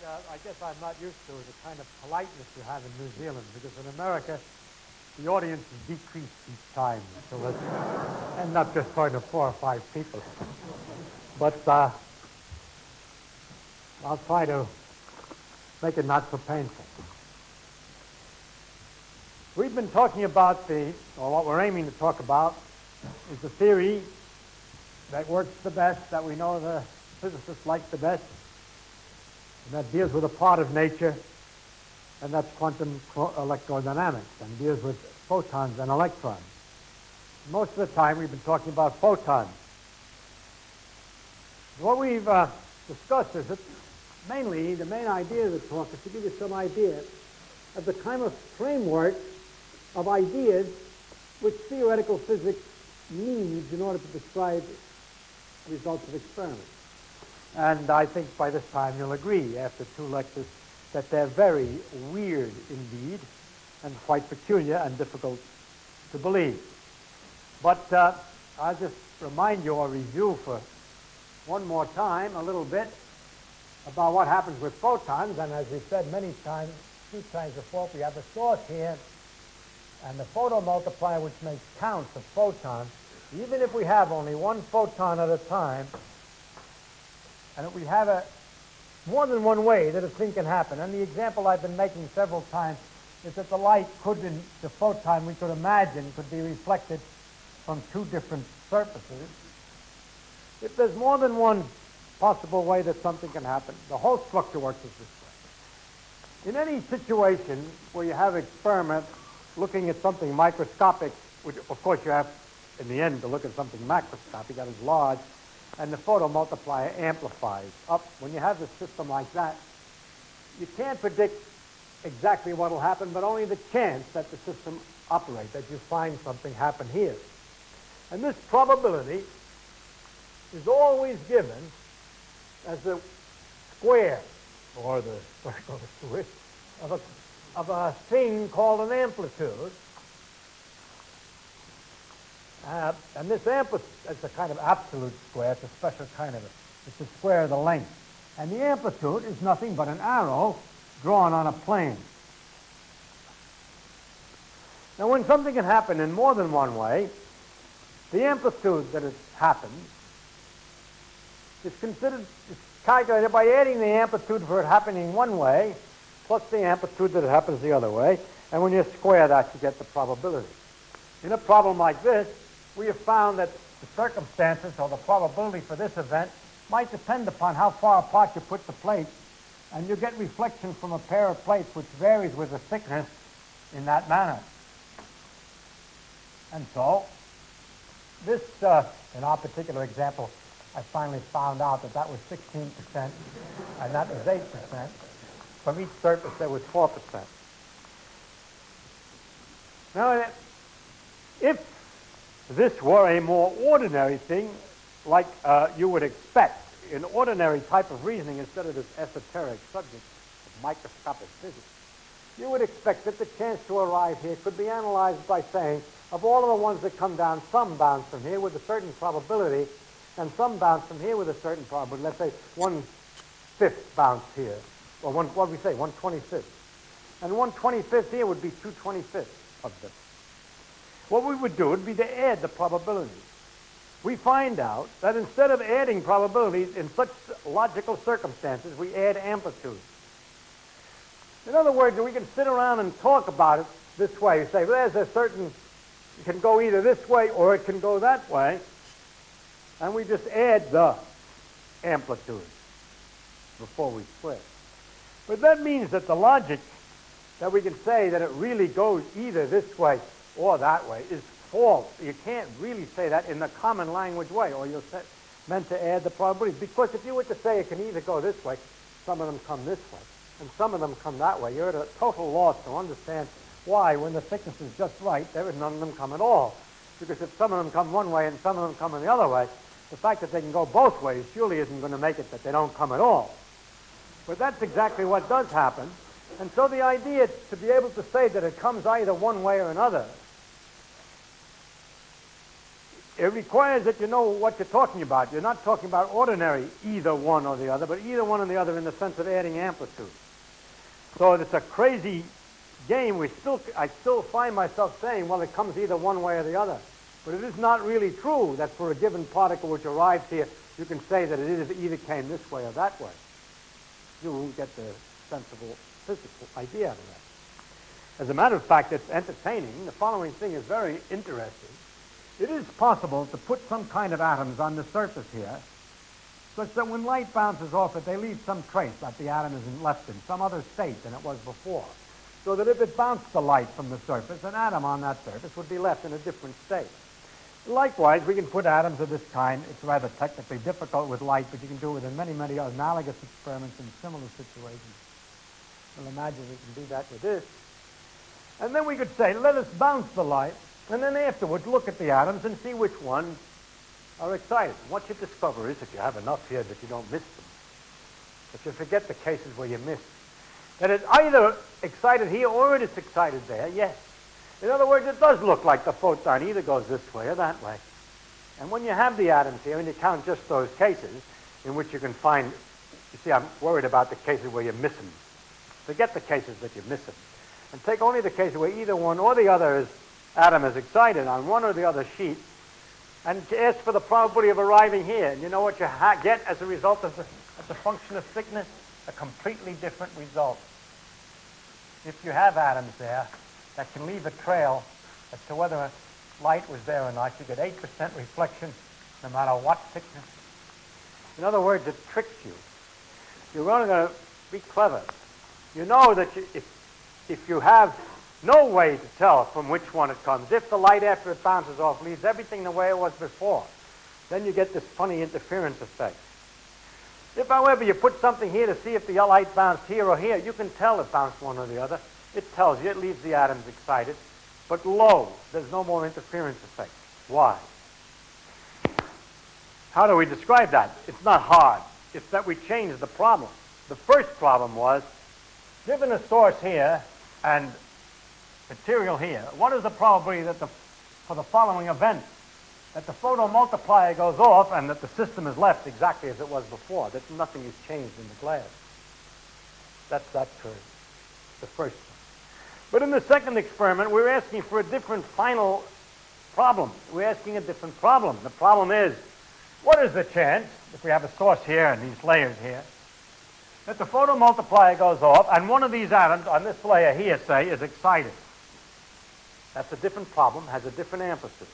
I guess I'm not used to the kind of politeness you have in New Zealand, because in America, the audience is decreased each time, so let's end up just talking to 4 or 5 people. But I'll try to make it not so painful. We've been talking about or what we're aiming to talk about is the theory that works the best, that we know the physicists like the best, and that deals with a part of nature, and that's quantum electrodynamics, and deals with photons and electrons. Most of the time we've been talking about photons. What we've discussed is that mainly the main idea of the talk is to give you some idea of the kind of framework of ideas which theoretical physics needs in order to describe results of experiments. And I think by this time you'll agree, after 2 lectures, that they're very weird indeed, and quite peculiar and difficult to believe. But I'll just remind you or review for one more time a little bit about what happens with photons. And as we've said many times, 2 times before, we have a source here, and the photomultiplier, which makes counts of photons. Even if we have only 1 photon at a time, and if we have more than one way that a thing can happen. And the example I've been making several times is that the light the photon we could imagine could be reflected from 2 different surfaces. If there's more than one possible way that something can happen, the whole structure works as this way. In any situation where you have experiment looking at something microscopic, which of course you have in the end to look at something macroscopic that is large, and the photomultiplier amplifies up. When you have a system like that, you can't predict exactly what will happen, but only the chance that the system operates, that you find something happen here. And this probability is always given as the square, or the circle if you wish, of a thing called an amplitude. And this amplitude is a kind of absolute square. It's a special kind of it's the square of the length. And the amplitude is nothing but an arrow drawn on a plane. Now, when something can happen in more than one way, the amplitude that it happens is calculated by adding the amplitude for it happening one way plus the amplitude that it happens the other way. And when you square that, you get the probability. In a problem like this, we have found that the circumstances or the probability for this event might depend upon how far apart you put the plates, and you get reflection from a pair of plates which varies with the thickness in that manner. And so, this, in our particular example, I finally found out that that was 16%, and that was 8%. From each surface, there was 4%. Now, if this were a more ordinary thing, like you would expect, an ordinary type of reasoning instead of this esoteric subject of microscopic physics, you would expect that the chance to arrive here could be analyzed by saying, of all of the ones that come down, some bounce from here with a certain probability, and some bounce from here with a certain probability. Let's say 1/5 bounce here, or what do we say, 1/25. And 1/25 here would be 2/25 of this. What we would do would be to add the probabilities. We find out that instead of adding probabilities in such logical circumstances, we add amplitudes. In other words, we can sit around and talk about it this way. You say, well, there's a certain, it can go either this way or it can go that way, and we just add the amplitude before we square. But that means that the logic that we can say that it really goes either this way or that way is false. You can't really say that in the common language way, or you're meant to add the probabilities. Because if you were to say it can either go this way, some of them come this way, and some of them come that way, you're at a total loss to understand why, when the thickness is just right, none of them come at all. Because if some of them come one way and some of them come in the other way, the fact that they can go both ways surely isn't going to make it that they don't come at all. But that's exactly what does happen. And so the idea to be able to say that it comes either one way or another it requires that you know what you're talking about. You're not talking about ordinary either one or the other, but either one or the other in the sense of adding amplitude. So it's a crazy game. I still find myself saying, well, it comes either one way or the other. But it is not really true that for a given particle which arrives here, you can say that it either came this way or that way. You won't get the sensible physical idea out of that. As a matter of fact, it's entertaining. The following thing is very interesting. It is possible to put some kind of atoms on the surface here, such that when light bounces off it, they leave some trace that the atom is left in some other state than it was before. So that if it bounced the light from the surface, an atom on that surface would be left in a different state. Likewise, we can put atoms of this kind. It's rather technically difficult with light, but you can do it in many, many analogous experiments in similar situations. Well, imagine we can do that with this. And then we could say, let us bounce the light, and then afterwards look at the atoms and see which ones are excited. What you discover is that you have enough here that you don't miss them. But you forget the cases where you miss. That it's either excited here or it is excited there, yes. In other words, it does look like the photon either goes this way or that way. And when you have the atoms here and you count just those cases in which you can find, you see, I'm worried about the cases where you miss them. Forget the cases that you miss them. And take only the cases where either one or the other atom is excited on one or the other sheet, and ask for the probability of arriving here. And you know what you get as a result of as a function of thickness? A completely different result. If you have atoms there that can leave a trail as to whether light was there or not, you get 8% reflection no matter what thickness. In other words, it tricks you. You're going to be clever. You know that if you have no way to tell from which one it comes, if the light after it bounces off leaves everything the way it was before, then you get this funny interference effect. If, however, you put something here to see if the light bounced here or here, you can tell it bounced one or the other. It tells you, it leaves the atoms excited. But lo, there's no more interference effect. Why? How do we describe that? It's not hard. It's that we change the problem. The first problem was, given a source here and material here, what is the probability that for the following event, that the photomultiplier goes off and that the system is left exactly as it was before, that nothing is changed in the glass? That's that curve, the first one. But in the second experiment, we're asking for a different final problem. We're asking a different problem. The problem is, what is the chance, if we have a source here and these layers here, that the photomultiplier goes off and one of these atoms on this layer here, say, is excited? That's a different problem, has a different amplitude.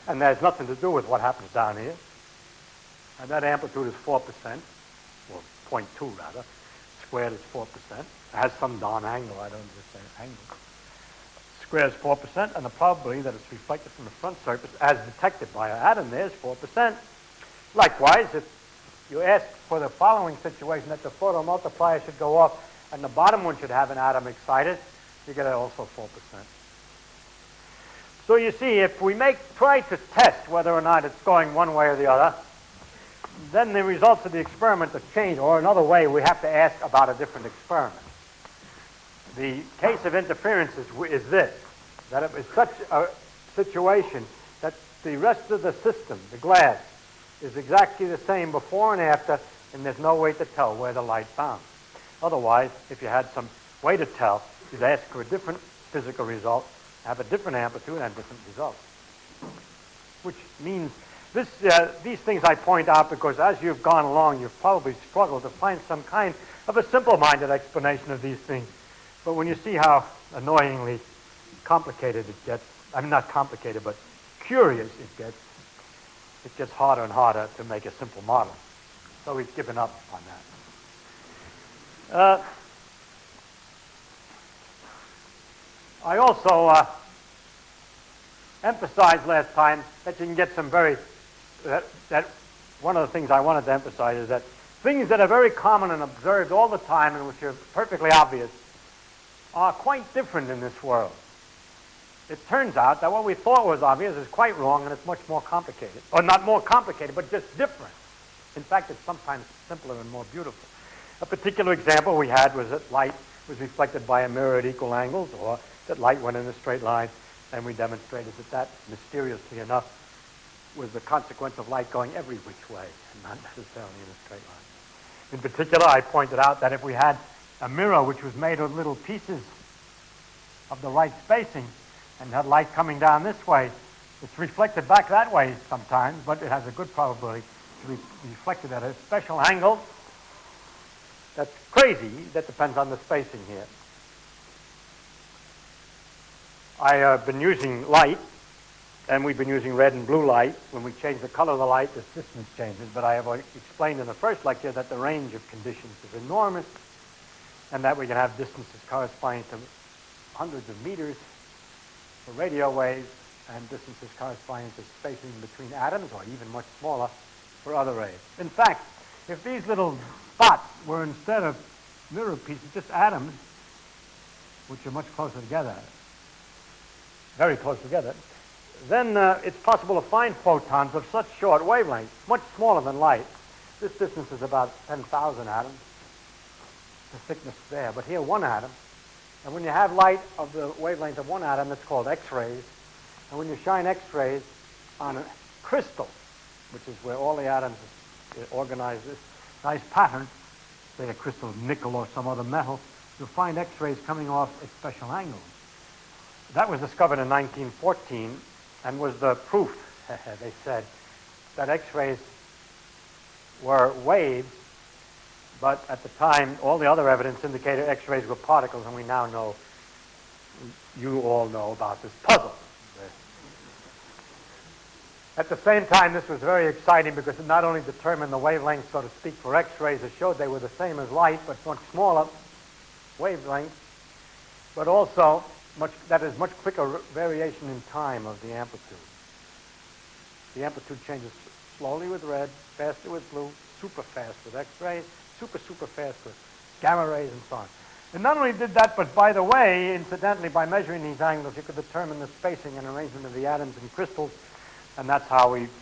And that has nothing to do with what happens down here. And that amplitude is 4%, or 0.2 rather. Squared is 4%. It has some darn angle, I don't understand angle. Squared is 4%, and the probability that it's reflected from the front surface as detected by an atom there is 4%. Likewise, if you ask for the following situation, that the photomultiplier should go off and the bottom one should have an atom excited, you get also 4%. So you see, if we try to test whether or not it's going one way or the other, then the results of the experiment have changed. Or another way, we have to ask about a different experiment. The case of interference is this, that it is such a situation that the rest of the system, the glass, is exactly the same before and after, and there's no way to tell where the light bounced. Otherwise, if you had some way to tell, you'd ask for a different physical result, have a different amplitude and different results. Which means these things I point out because as you've gone along, you've probably struggled to find some kind of a simple-minded explanation of these things. But when you see how annoyingly complicated it gets, I mean not complicated, but curious it gets harder and harder to make a simple model. So we've given up on that. I also emphasized last time that you can get some that one of the things I wanted to emphasize is that things that are very common and observed all the time and which are perfectly obvious are quite different in this world. It turns out that what we thought was obvious is quite wrong and it's much more complicated. Or not more complicated, but just different. In fact, it's sometimes simpler and more beautiful. A particular example we had was that light was reflected by a mirror at equal angles, or that light went in a straight line, and we demonstrated that mysteriously enough, was the consequence of light going every which way, and not necessarily in a straight line. In particular, I pointed out that if we had a mirror which was made of little pieces of the right spacing and had light coming down this way, it's reflected back that way sometimes, but it has a good probability to be reflected at a special angle. That's crazy. That depends on the spacing here. I have been using light, and we've been using red and blue light. When we change the color of the light, the distance changes, but I have explained in the first lecture that the range of conditions is enormous, and that we can have distances corresponding to hundreds of meters for radio waves, and distances corresponding to spacing between atoms, or even much smaller for other rays. In fact, if these little spots were, instead of mirror pieces, just atoms, which are much closer together, very close together, then it's possible to find photons of such short wavelengths, much smaller than light. This distance is about 10,000 atoms, the thickness there, but here 1 atom. And when you have light of the wavelength of 1 atom, that's called X-rays. And when you shine X-rays on a crystal, which is where all the atoms organize this nice pattern, say a crystal of nickel or some other metal, you'll find X-rays coming off at special angles. That was discovered in 1914 and was the proof, they said, that X-rays were waves, but at the time all the other evidence indicated X-rays were particles, and we now know, you all know about this puzzle. At the same time, this was very exciting because it not only determined the wavelength, so to speak, for X-rays, it showed they were the same as light, but much smaller wavelengths, but also that is much quicker variation in time of the amplitude. The amplitude changes slowly with red, faster with blue, super fast with X-rays, super fast with gamma rays, and so on. And not only did that, but by the way, incidentally, by measuring these angles, you could determine the spacing and arrangement of the atoms in crystals, and that's how we've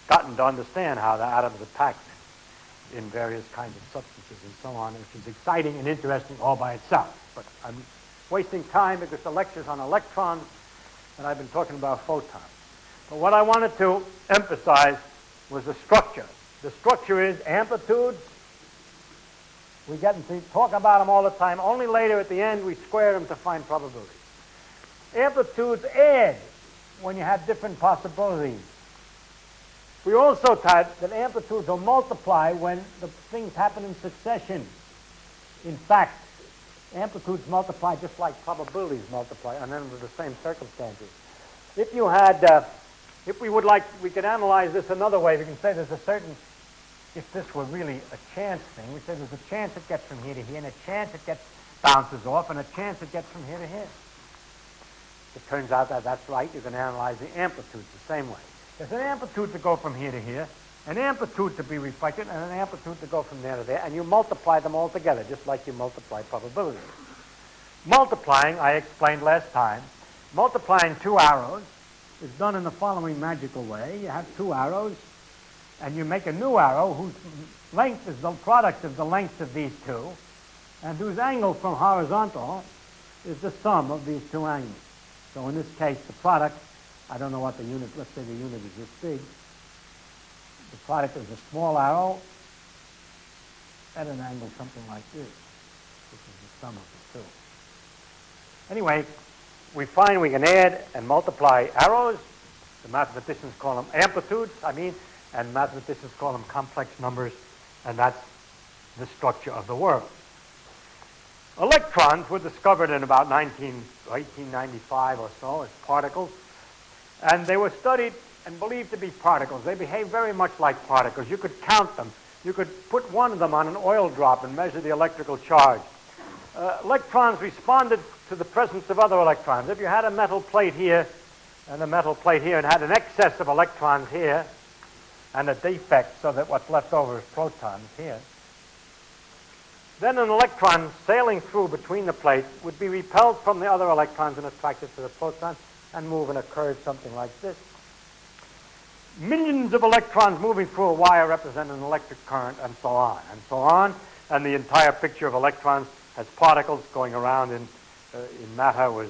gotten to understand how the atoms are packed in various kinds of substances and so on, which is exciting and interesting all by itself. But I'm wasting time because the lecture's on electrons, and I've been talking about photons. But what I wanted to emphasize was the structure. The structure is amplitudes. We get to talk about them all the time. Only later at the end we square them to find probabilities. Amplitudes add when you have different possibilities. We also taught that amplitudes will multiply when the things happen in succession. In fact, amplitudes multiply just like probabilities multiply, and under the same circumstances. If you had, if we would like, we could analyze this another way. We can say there's a certain, if this were really a chance thing, we say there's a chance it gets from here to here, and a chance it bounces off, and a chance it gets from here to here. It turns out that that's right. You can analyze the amplitudes the same way. There's an amplitude to go from here to here, an amplitude to be reflected, and an amplitude to go from there to there, and you multiply them all together, just like you multiply probabilities. Multiplying, I explained last time, multiplying two arrows is done in the following magical way. You have two arrows, and you make a new arrow whose length is the product of the length of these two, and whose angle from horizontal is the sum of these two angles. So in this case, the product, I don't know what the unit, let's say the unit is this big. The product is a small arrow at an angle something like this. This is the sum of the two. Anyway, we find we can add and multiply arrows. The mathematicians call them amplitudes, and mathematicians call them complex numbers, and that's the structure of the world. Electrons were discovered in about 1895 or so as particles, and they were studied and believed to be particles. They behave very much like particles. You could count them. You could put one of them on an oil drop and measure the electrical charge. Electrons responded to the presence of other electrons. If you had a metal plate here and a metal plate here and had an excess of electrons here and a defect so that what's left over is protons here, then an electron sailing through between the plates would be repelled from the other electrons and attracted to the proton and move in a curve something like this. Millions of electrons moving through a wire represent an electric current, and so on, and so on. And the entire picture of electrons as particles going around in matter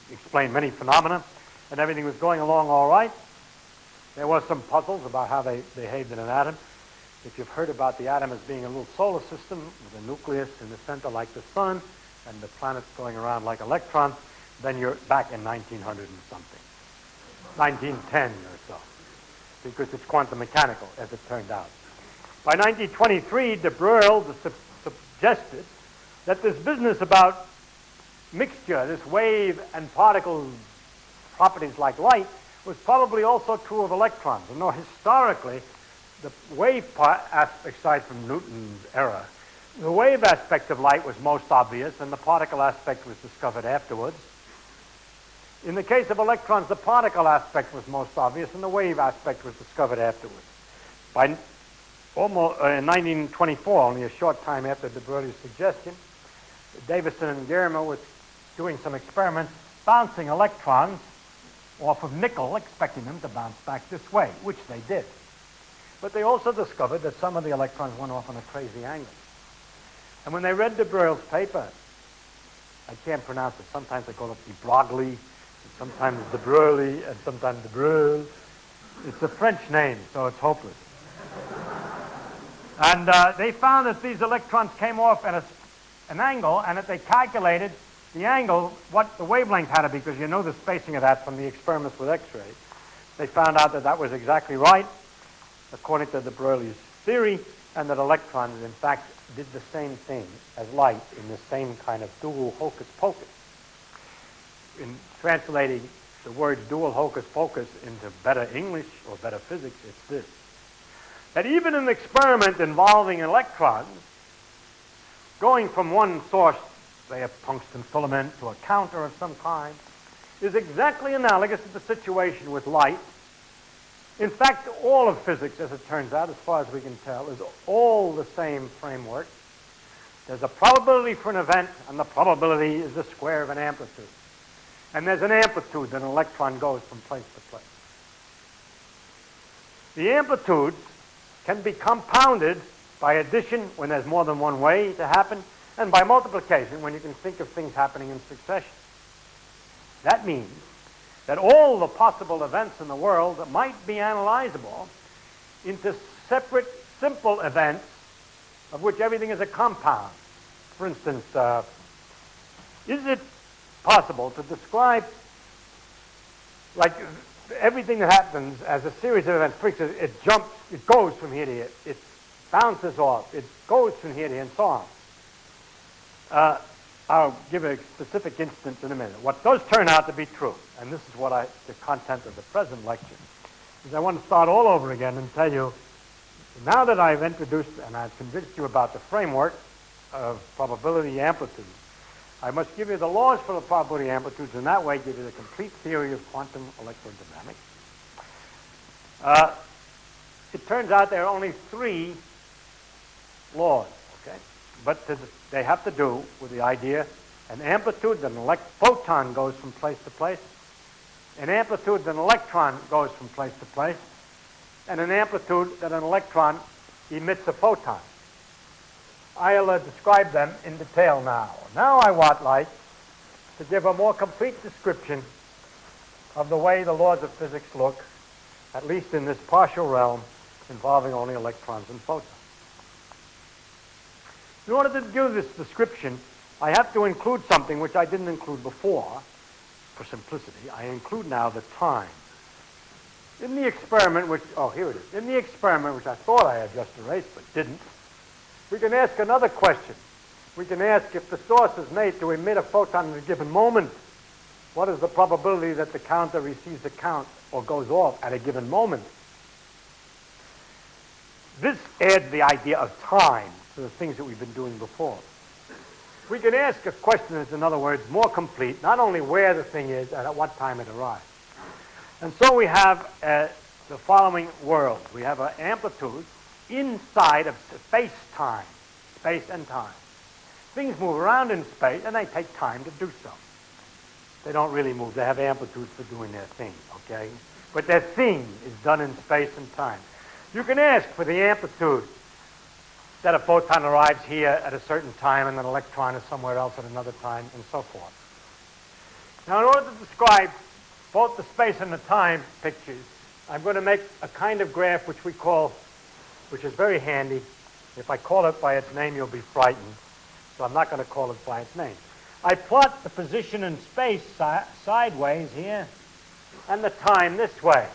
explained many phenomena, and everything was going along all right. There was some puzzles about how they behaved in an atom. If you've heard about the atom as being a little solar system with a nucleus in the center like the sun and the planets going around like electrons, then you're back in 1900 and something, 1910 or so, because it's quantum mechanical, as it turned out. By 1923, de Broglie suggested that this business about mixture, this wave and particle properties like light, was probably also true of electrons. And though historically, the wave aspect, aside from Newton's era, the wave aspect of light was most obvious, and the particle aspect was discovered afterwards. In the case of electrons, the particle aspect was most obvious, and the wave aspect was discovered afterwards. By almost in 1924, only a short time after de Broglie's suggestion, Davison and Germer were doing some experiments bouncing electrons off of nickel, expecting them to bounce back this way, which they did. But they also discovered that some of the electrons went off on a crazy angle. And when they read de Broglie's paper, I can't pronounce it. Sometimes they call it de Broglie, sometimes de Broglie, and sometimes de Broglie. It's a French name, so it's hopeless. And they found that these electrons came off at an angle, and that they calculated the angle, what the wavelength had to be, because you know the spacing of that from the experiments with X-rays. They found out that that was exactly right, according to de Broglie's theory, and that electrons, in fact, did the same thing as light in the same kind of dual hocus pocus. In translating the words dual hocus pocus into better English or better physics, it's this: that even an experiment involving electrons, going from one source, say a tungsten filament, to a counter of some kind, is exactly analogous to the situation with light. In fact, all of physics, as it turns out, as far as we can tell, is all the same framework. There's a probability for an event, and the probability is the square of an amplitude. And there's an amplitude that an electron goes from place to place. The amplitudes can be compounded by addition when there's more than one way to happen, and by multiplication when you can think of things happening in succession. That means that all the possible events in the world that might be analyzable into separate, simple events of which everything is a compound. For instance, is it possible to describe like everything that happens as a series of events? For instance, it jumps, it goes from here to here, it bounces off, it goes from here to here, and so on. I'll give a specific instance in a minute. What does turn out to be true, and this is what the content of the present lecture, is I want to start all over again and tell you, now that I've introduced and I've convinced you about the framework of probability amplitudes, I must give you the laws for the probability amplitudes, and that way give you the complete theory of quantum electrodynamics. It turns out there are only 3 laws, okay? But they have to do with the idea an amplitude that an photon goes from place to place, an amplitude that an electron goes from place to place, and an amplitude that an electron emits a photon. I'll describe them in detail now. Now I would like to give a more complete description of the way the laws of physics look, at least in this partial realm involving only electrons and photons. In order to do this description, I have to include something which I didn't include before, for simplicity. I include now the time. In the experiment which, here it is. In the experiment which I thought I had just erased but didn't, we can ask another question. We can ask, if the source is made to emit a photon at a given moment, what is the probability that the counter receives a count or goes off at a given moment? This adds the idea of time to the things that we've been doing before. We can ask a question that's, in other words, more complete, not only where the thing is and at what time it arrives. And so we have the following world. We have an amplitude inside of space-time, space and time. Things move around in space, and they take time to do so. They don't really move. They have amplitudes for doing their thing, okay? But their thing is done in space and time. You can ask for the amplitude that a photon arrives here at a certain time and an electron is somewhere else at another time, and so forth. Now, in order to describe both the space and the time pictures, I'm going to make a kind of graph which we call, which is very handy. If I call it by its name, you'll be frightened. So I'm not going to call it by its name. I plot the position in space sideways here and the time this way.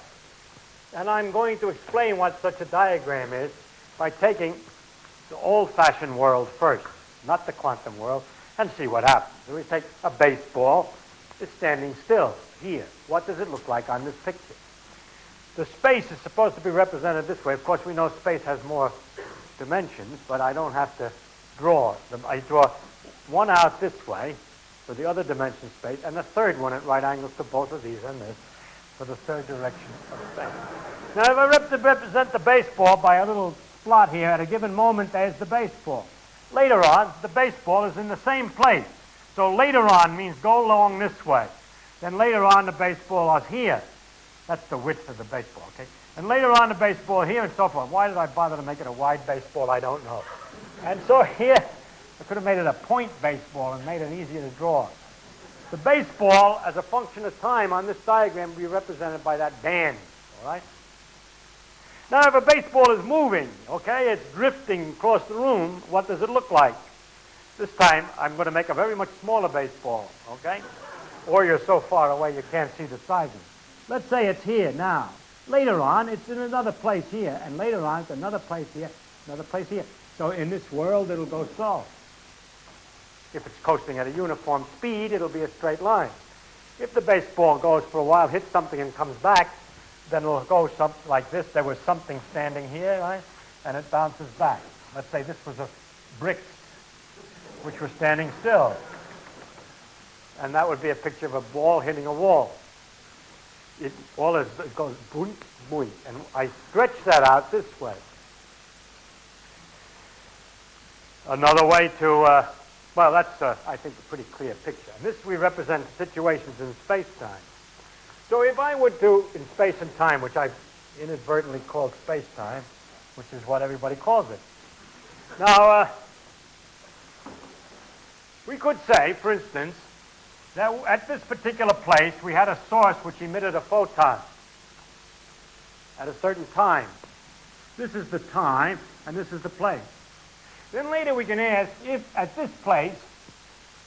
And I'm going to explain what such a diagram is by taking the old-fashioned world first, not the quantum world, and see what happens. So we take a baseball. It's standing still here. What does it look like on this picture? The space is supposed to be represented this way. Of course, we know space has more dimensions, but I don't have to draw them. I draw one out this way for the other dimension space, and the third one at right angles to both of these and this for the third direction of space. Now, if I represent the baseball by a little plot here, at a given moment, there's the baseball. Later on, the baseball is in the same place. So later on means go along this way. Then later on, the baseball is here. That's the width of the baseball, okay? And later on, the baseball here and so forth. Why did I bother to make it a wide baseball? I don't know. And so here, I could have made it a point baseball and made it easier to draw. The baseball, as a function of time on this diagram, will be represented by that band, all right? Now, if a baseball is moving, okay, it's drifting across the room, what does it look like? This time, I'm going to make a very much smaller baseball, okay? Or you're so far away you can't see the sizing. Let's say it's here now. Later on, it's in another place here, and later on, it's another place here, another place here. So in this world, it'll go so. If it's coasting at a uniform speed, it'll be a straight line. If the baseball goes for a while, hits something and comes back, then it'll go something like this. There was something standing here, right? And it bounces back. Let's say this was a brick which was standing still. And that would be a picture of a ball hitting a wall. It goes boink, boink. And I stretch that out this way. Another way to, well, that's, I think, a pretty clear picture. And this we represent situations in space-time. So if I were to, in space and time, which I've inadvertently called space-time, which is what everybody calls it. Now, we could say, for instance, that at this particular place, we had a source which emitted a photon at a certain time. This is the time, and this is the place. Then later we can ask if, at this place,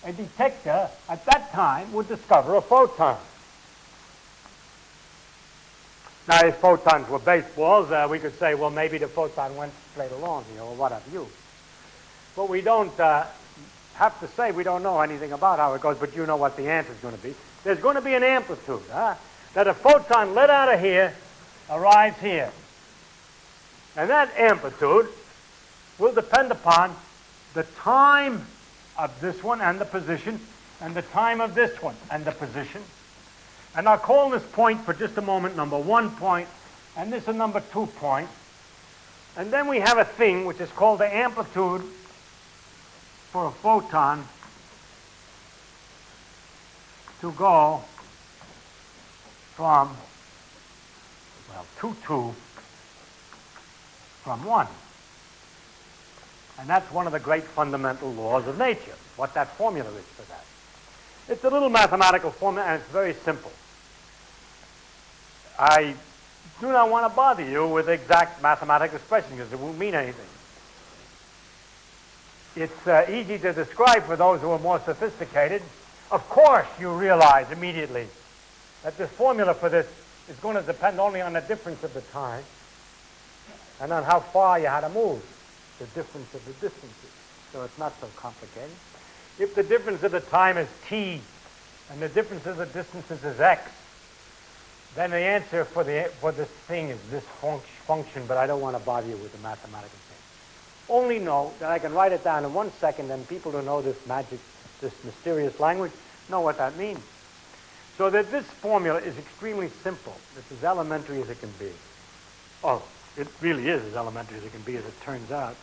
a detector at that time would discover a photon. Now, if photons were baseballs, we could say, well, maybe the photon went straight along here, or what have you. But we don't have to say we don't know anything about how it goes, but you know what the answer is going to be. There's going to be an amplitude, that a photon let out of here arrives here. And that amplitude will depend upon the time of this one and the position, and the time of this one and the position. And I'll call this point for just a moment number 1 point, and this a number 2 point. And then we have a thing which is called the amplitude for a photon to go from, well, 2 from 1. And that's one of the great fundamental laws of nature, what that formula is for that. It's a little mathematical formula, and it's very simple. I do not want to bother you with exact mathematical expression because it won't mean anything. It's easy to describe for those who are more sophisticated. Of course, you realize immediately that this formula for this is going to depend only on the difference of the time and on how far you had to move, the difference of the distances. So it's not so complicated. If the difference of the time is t and the difference of the distances is x, then the answer for this thing is this function, but I don't want to bother you with the mathematical thing. Only know that I can write it down in 1 second, and people who know this magic, this mysterious language, know what that means. So that this formula is extremely simple. It's as elementary as it can be. Oh, it really is as elementary as it can be, as it turns out.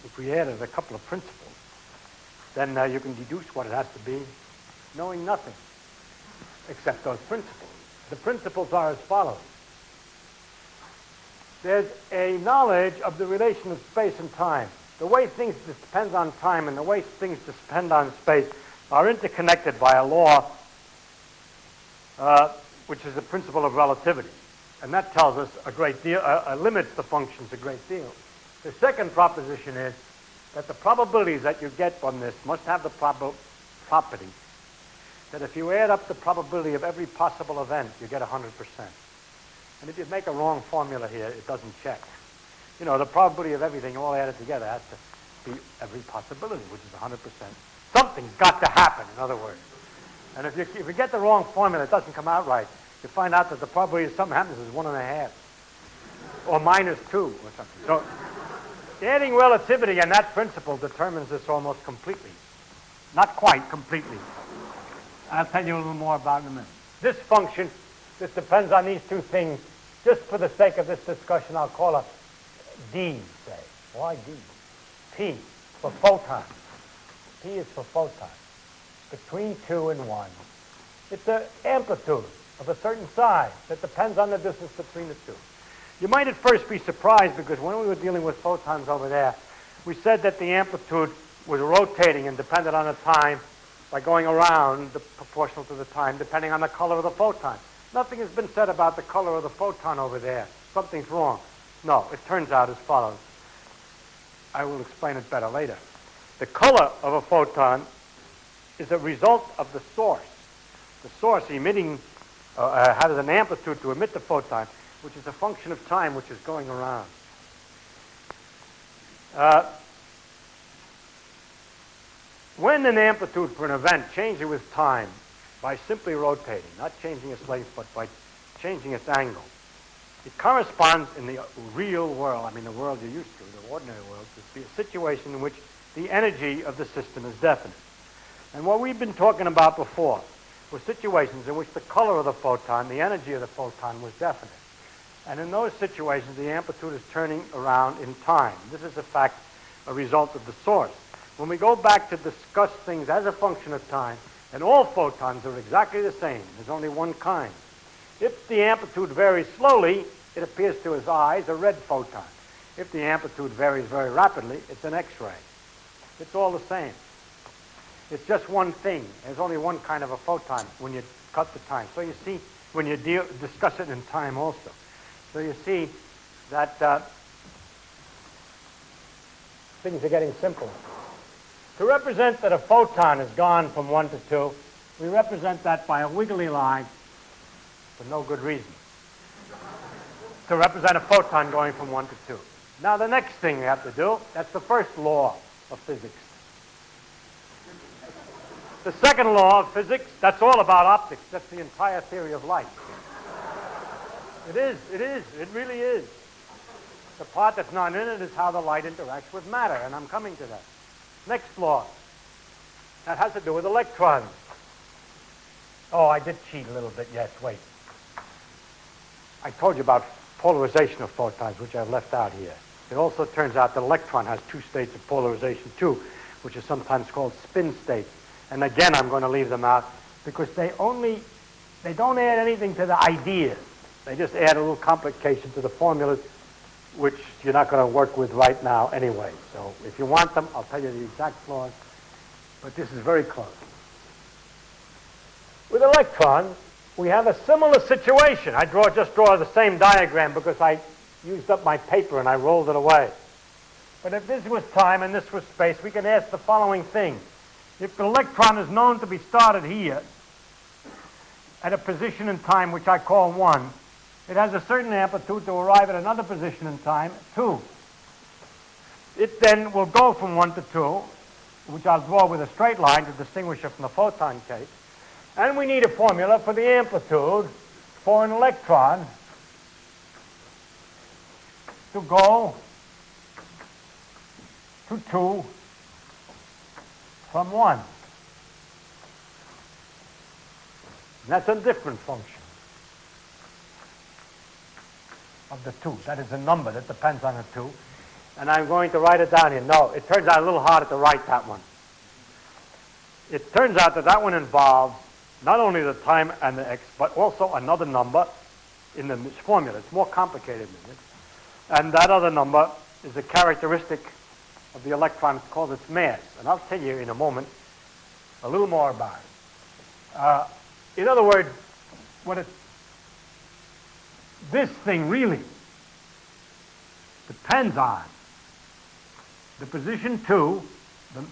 If we added a couple of principles, then you can deduce what it has to be, knowing nothing except those principles. The principles are as follows. There's a knowledge of the relation of space and time. The way things depend on time and the way things depend on space are interconnected by a law which is the principle of relativity. And that tells us a great deal, limits the functions a great deal. The second proposition is that the probabilities that you get from this must have the property that if you add up the probability of every possible event, you get 100%. And if you make a wrong formula here, it doesn't check. You know, the probability of everything all added together has to be every possibility, which is 100%. Something's got to happen, in other words. And if you get the wrong formula, it doesn't come out right. You find out that the probability of something happens is 1.5, or -2, or something. So adding relativity and that principle determines this almost completely. Not quite completely. I'll tell you a little more about it in a minute. This function, this depends on these two things. Just for the sake of this discussion, I'll call it D, say. Why D? P, for photon. P is for photon. Between 2 and 1. It's an amplitude of a certain size that depends on the distance between the two. You might at first be surprised because when we were dealing with photons over there, we said that the amplitude was rotating and depended on the time by going around proportional to the time, depending on the color of the photon. Nothing has been said about the color of the photon over there. Something's wrong. No, it turns out as follows. I will explain it better later. The color of a photon is a result of the source. The source emitting has an amplitude to emit the photon, which is a function of time which is going around. When an amplitude for an event changes with time by simply rotating, not changing its length, but by changing its angle, it corresponds in the real world, I mean the world you're used to, the ordinary world, to be a situation in which the energy of the system is definite. And what we've been talking about before were situations in which the color of the photon, the energy of the photon, was definite. And in those situations, the amplitude is turning around in time. This is, in fact, a result of the source. When we go back to discuss things as a function of time, and all photons are exactly the same, there's only one kind. If the amplitude varies slowly, it appears to his eyes a red photon. If the amplitude varies very rapidly, it's an X-ray. It's all the same. It's just one thing. There's only one kind of a photon when you cut the time. So you see, when you discuss it in time also. So you see that things are getting simpler. To represent that a photon has gone from 1 to 2, we represent that by a wiggly line for no good reason. To represent a photon going from 1 to 2. Now the next thing we have to do, that's the first law of physics. The second law of physics, that's all about optics. That's the entire theory of light. It really is. The part that's not in it is how the light interacts with matter, and I'm coming to that. Next law, that has to do with electrons. Oh, I did cheat a little bit, yes, wait. I told you about polarization of photons, which I've left out here. It also turns out that electron has two states of polarization too, which is sometimes called spin states. And again, I'm going to leave them out because they don't add anything to the ideas. They just add a little complication to the formulas, which you're not going to work with right now anyway. So if you want them, I'll tell you the exact laws, but this is very close. With electrons, we have a similar situation. I just draw the same diagram because I used up my paper and I rolled it away. But if this was time and this was space, we can ask the following thing. If the electron is known to be started here at a position in time which I call 1, it has a certain amplitude to arrive at another position in time, 2. It then will go from 1 to 2, which I'll draw with a straight line to distinguish it from the photon case. And we need a formula for the amplitude for an electron to go to 2 from 1. And that's a different function of the 2. That is a number that depends on the 2. And I'm going to write it down here. No, it turns out a little harder to write that one. It turns out that that one involves not only the time and the x, but also another number in this formula. It's more complicated than this. And that other number is a characteristic of the electron. It's called its mass. And I'll tell you in a moment a little more about it. In other words, what it this thing really depends on the position 2, the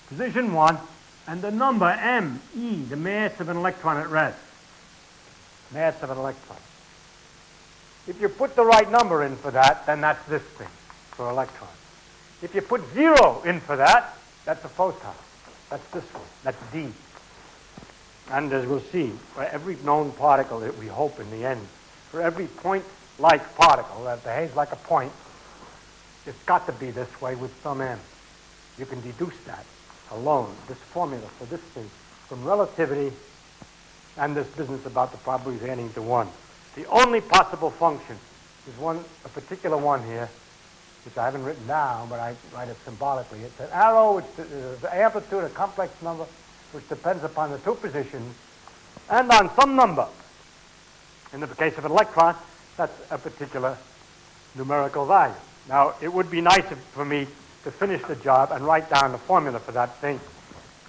position 1, and the number m, e, the mass of an electron at rest. Mass of an electron. If you put the right number in for that, then that's this thing for electrons. If you put 0 in for that, that's a photon. That's this one. That's D. And as we'll see, for every known particle that we hope in the end, for every point-like particle that behaves like a point, it's got to be this way with some m. You can deduce that alone, this formula for this thing, from relativity and this business about the probabilities adding to 1. The only possible function is a particular one here, which I haven't written down, but I write it symbolically. It's an arrow, which is the amplitude, a complex number, which depends upon the 2 positions, and on some number. In the case of an electron, that's a particular numerical value. Now, it would be nice for me to finish the job and write down the formula for that thing,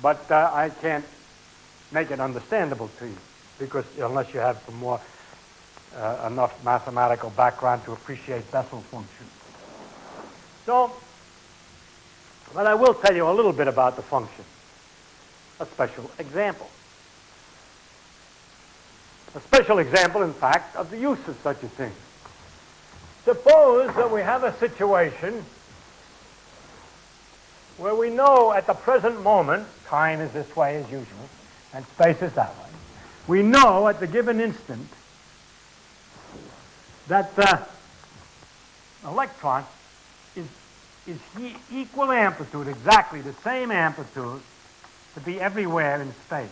but I can't make it understandable to you, because unless you have some more enough mathematical background to appreciate Bessel functions. So, but I will tell you a little bit about the function. A special example. A special example, in fact, of the use of such a thing. Suppose that we have a situation where we know at the present moment, time is this way as usual, and space is that way. We know at the given instant that the electron is equal amplitude, exactly the same amplitude, to be everywhere in space.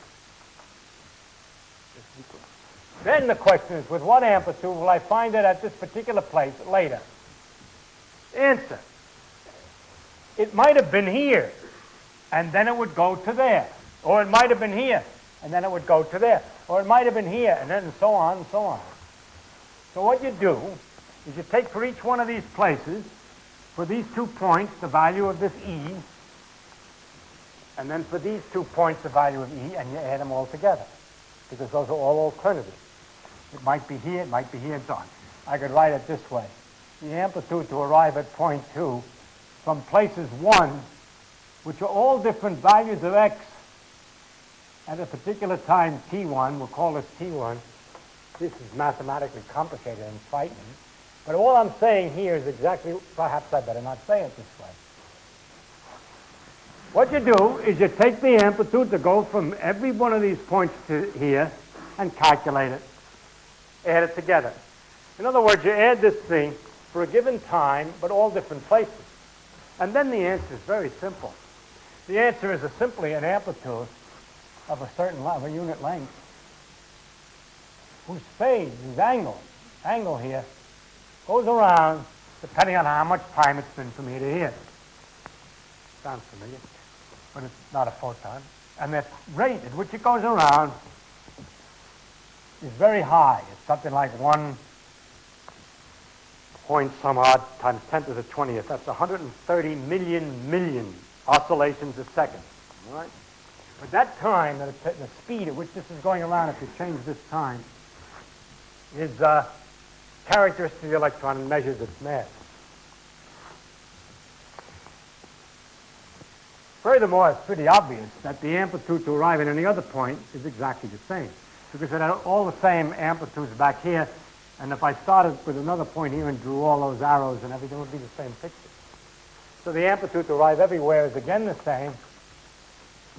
Then the question is, with what amplitude will I find it at this particular place later? Answer. It might have been here, and then it would go to there. Or it might have been here, and then it would go to there. Or it might have been here, and then so on and so on. So what you do is you take for each one of these places, for these 2 points, the value of this E, and then for these 2 points, the value of E, and you add them all together, because those are all alternatives. It might be here, it might be here, and so on. I could write it this way. The amplitude to arrive at point 2 from places 1, which are all different values of x at a particular time t1, we'll call this t1. This is mathematically complicated and frightening, but all I'm saying here is exactly, perhaps I better not say it this way. What you do is you take the amplitude to go from every one of these points to here and calculate it. Add it together. In other words, you add this thing for a given time, but all different places. And then the answer is very simple. The answer is simply an amplitude of a certain of a unit length, whose phase, whose angle here, goes around depending on how much time it's been from here to here. Sounds familiar, but it's not a photon. And the rate at which it goes around is very high. It's something like 1 point some odd times 10 to the 20th. That's 130 million oscillations a second. All right? But that time, the speed at which this is going around, if you change this time, is characteristic of the electron and measures its mass. Furthermore, it's pretty obvious that the amplitude to arrive at any other point is exactly the same, because it had all the same amplitudes back here, and if I started with another point here and drew all those arrows and everything, would be the same picture. So the amplitude to arrive everywhere is again the same,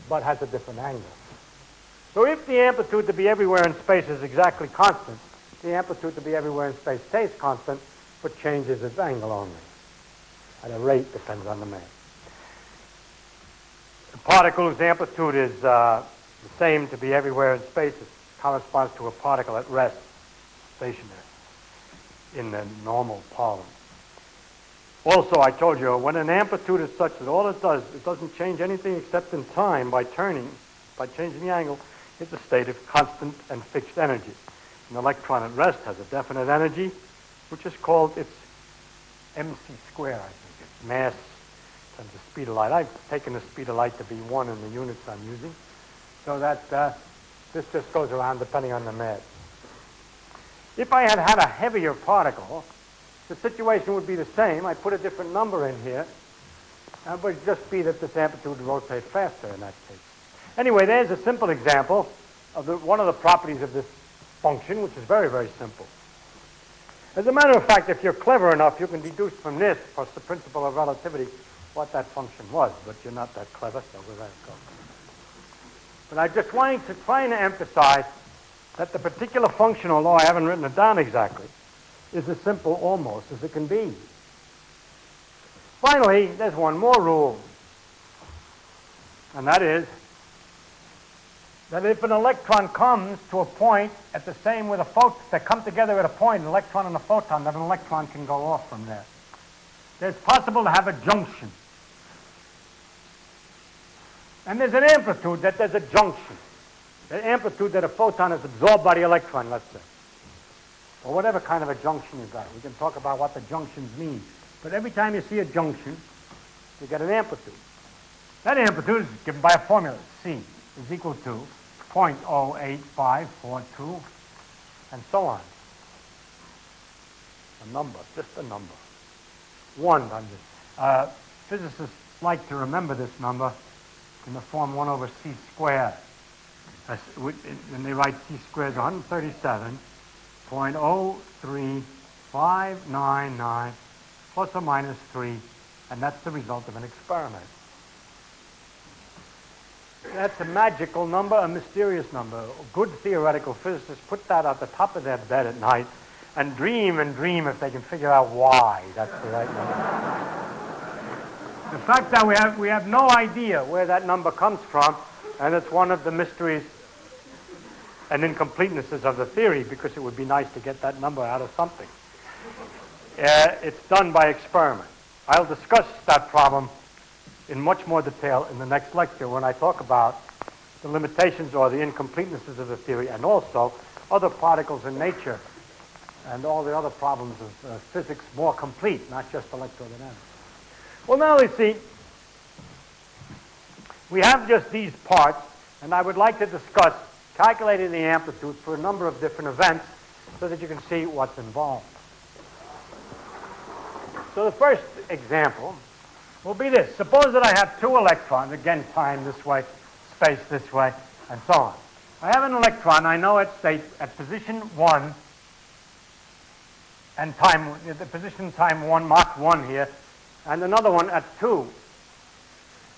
but has a different angle. So if the amplitude to be everywhere in space is exactly constant, the amplitude to be everywhere in space stays constant, but changes its angle only. And the rate depends on the mass. A particle whose amplitude is the same to be everywhere in space corresponds to a particle at rest, stationary, in the normal parlance. Also, I told you, when an amplitude is such that all it does, it doesn't change anything except in time by changing the angle, it's a state of constant and fixed energy. An electron at rest has a definite energy, which is called its mc square, I think. It's mass times the speed of light. I've taken the speed of light to be 1 in the units I'm using, so that this just goes around depending on the mass. If I had had a heavier particle, the situation would be the same. I put a different number in here, but it would just be that this amplitude would rotate faster in that case. Anyway, there's a simple example of one of the properties of this function, which is very, very simple. As a matter of fact, if you're clever enough, you can deduce from this, plus the principle of relativity, what that function was, but you're not that clever, so we'll let it go. But I just wanted to try to emphasize that the particular function, although I haven't written it down exactly, is as simple almost as it can be. Finally, there's one more rule, and that is that if an electron comes to a point at the same with a photon, they come together at a point, an electron and a photon, that an electron can go off from there. It's possible to have a junction. And there's an amplitude that there's a junction. The amplitude that a photon is absorbed by the electron, let's say. Or whatever kind of a junction you've got. We can talk about what the junctions mean. But every time you see a junction, you get an amplitude. That amplitude is given by a formula. C is equal to 0.08542, and so on. A number, just a number. 1 times it. Physicists like to remember this number in the form 1 over c squared. And they write c squared is 137.03599 plus or minus 3, and that's the result of an experiment. That's a magical number, a mysterious number. Good theoretical physicists put that at the top of their bed at night and dream if they can figure out why that's the right number. The fact that we have no idea where that number comes from, and it's one of the mysteries and incompletenesses of the theory, because it would be nice to get that number out of something. It's done by experiment. I'll discuss that problem in much more detail in the next lecture when I talk about the limitations or the incompletenesses of the theory, and also other particles in nature and all the other problems of physics more complete, not just electrodynamics. Well, now let's see. We have just these parts, and I would like to discuss calculating the amplitude for a number of different events so that you can see what's involved. So the first example will be this. Suppose that I have two electrons, again, time this way, space this way, and so on. I have an electron, I know at position 1, and time, the position time 1, Mach 1 here, and another one at 2.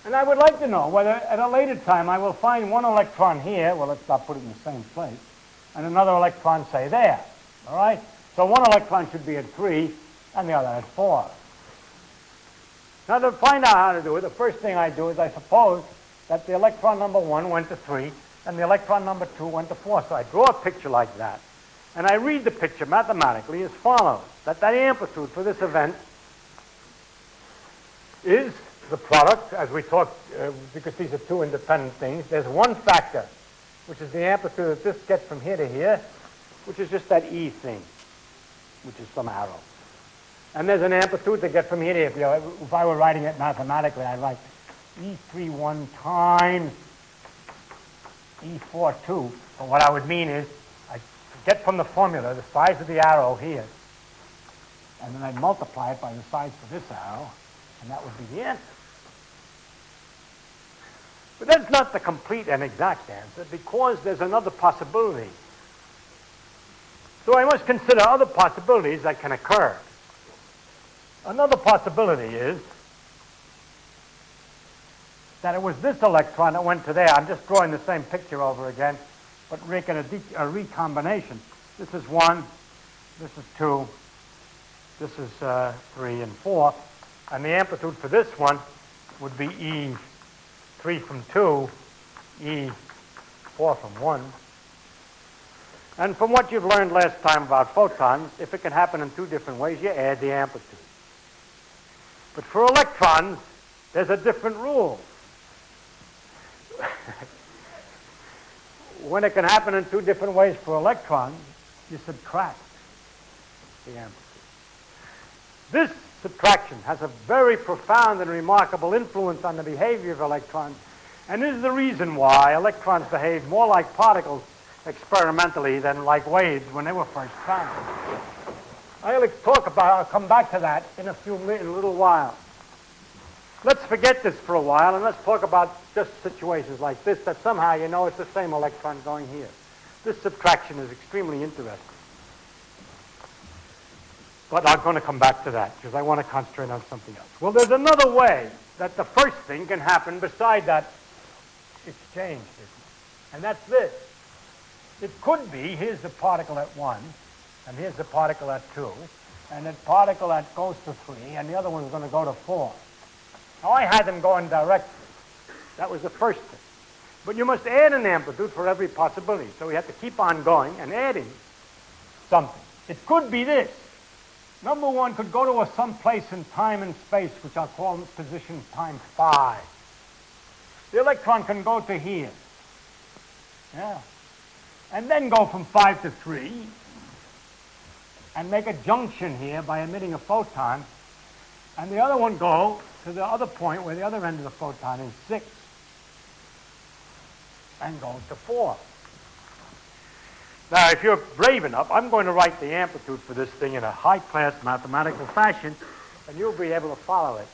And I would like to know whether at a later time I will find one electron here, well, let's not put it in the same place, and another electron, say, there. All right? So one electron should be at 3, and the other at 4. Now, to find out how to do it, the first thing I do is I suppose that the electron number 1 went to 3, and the electron number 2 went to 4. So I draw a picture like that, and I read the picture mathematically as follows, that amplitude for this event is the product, as we talked, because these are two independent things. There's one factor, which is the amplitude that this gets from here to here, which is just that E thing, which is some arrow. And there's an amplitude to get from here to here. If I were writing it mathematically, I'd write E31 times E42. But what I would mean is, I get from the formula the size of the arrow here, and then I'd multiply it by the size for this arrow, and that would be the answer. But that's not the complete and exact answer, because there's another possibility. So I must consider other possibilities that can occur. Another possibility is that it was this electron that went to there. I'm just drawing the same picture over again, but making a recombination. This is 1, this is 2, this is 3 and 4, and the amplitude for this one would be E3 from 2, E4 from 1. And from what you've learned last time about photons, if it can happen in two different ways, you add the amplitude. But for electrons, there's a different rule. When it can happen in two different ways for electrons, you subtract the amplitude. This subtraction has a very profound and remarkable influence on the behavior of electrons, and is the reason why electrons behave more like particles experimentally than like waves when they were first found. I'll come back to that in in a little while. Let's forget this for a while and let's talk about just situations like this that somehow you know it's the same electron going here. This subtraction is extremely interesting. But I'm going to come back to that because I want to concentrate on something else. Well, there's another way that the first thing can happen beside that exchange, and that's this. It could be, here's the particle at 1, and here's the particle at 2, and the particle that goes to 3, and the other one's going to go to 4. Now, I had them going directly. That was the first thing. But you must add an amplitude for every possibility, so we have to keep on going and adding something. It could be this. Number 1 could go to some place in time and space, which I'll call position time 5. The electron can go to here. Yeah. And then go from 5 to 3 and make a junction here by emitting a photon, and the other one go to the other point where the other end of the photon is 6 and go to 4. Now, if you're brave enough, I'm going to write the amplitude for this thing in a high-class mathematical fashion, and you'll be able to follow it.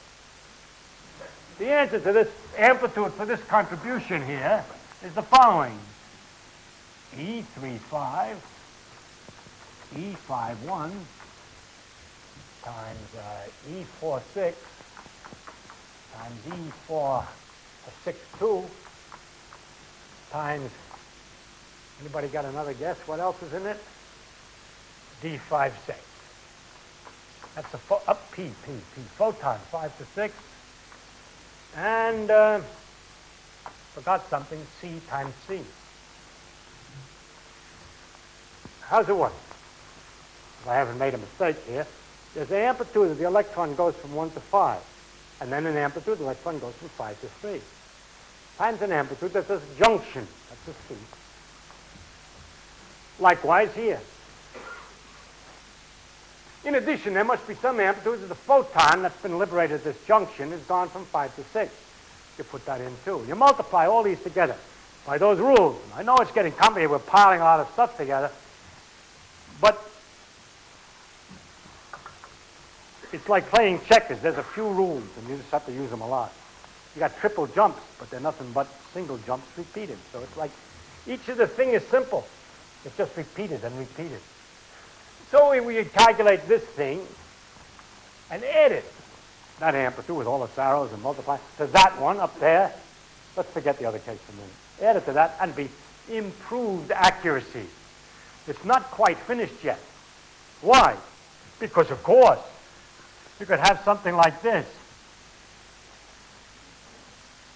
The answer to this amplitude for this contribution here is the following. E35, E51 times E46 times E462 times, anybody got another guess? What else is in it? D56. That's P, photon, 5 to 6. And forgot something, C times C. How's it work? If I haven't made a mistake here, there's an amplitude of the electron goes from 1 to 5, and then an amplitude the electron goes from 5 to 3. Times an amplitude, that's a junction, that's a C. Likewise here. In addition, there must be some amplitude that the photon that's been liberated at this junction has gone from 5 to 6. You put that in too. You multiply all these together by those rules. I know it's getting complicated, we're piling a lot of stuff together, but it's like playing checkers. There's a few rules, and you just have to use them a lot. You got triple jumps, but they're nothing but single jumps repeated. So it's like each of the thing is simple. It's just repeated and repeated. So we calculate this thing and add it, that amplitude with all its arrows, and multiply to that one up there. Let's forget the other case for a minute. Add it to that and be improved accuracy. It's not quite finished yet. Why? Because, of course, you could have something like this.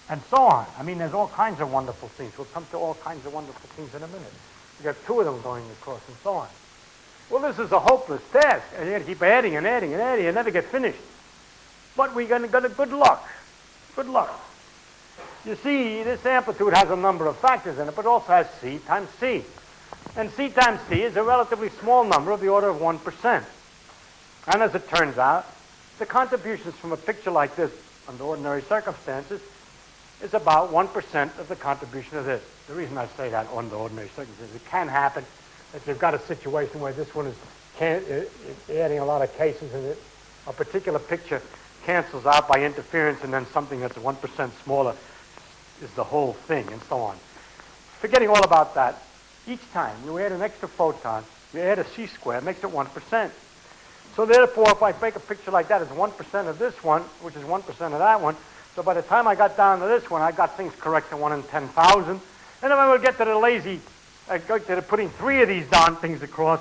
And so on. I mean, there's all kinds of wonderful things. We'll come to all kinds of wonderful things in a minute. You got 2 of them going across and so on. Well, this is a hopeless task. And you got to keep adding and adding and adding and never get finished. But we're going to get a good luck. Good luck. You see, this amplitude has a number of factors in it, but also has C times C. And C times C is a relatively small number of the order of 1%. And as it turns out, the contributions from a picture like this under ordinary circumstances is about 1% of the contribution of this. The reason I say that under ordinary circumstances, it can happen that you've got a situation where this one is adding a lot of cases and a particular picture cancels out by interference, and then something that's 1% smaller is the whole thing, and so on. Forgetting all about that, each time you add an extra photon, you add a C square, it makes it 1%. So therefore, if I make a picture like that, it's 1% of this one, which is 1% of that one. So by the time I got down to this one, I got things correct to 1 in 10,000. And if I would get to the lazy, I go to putting 3 of these darn things across,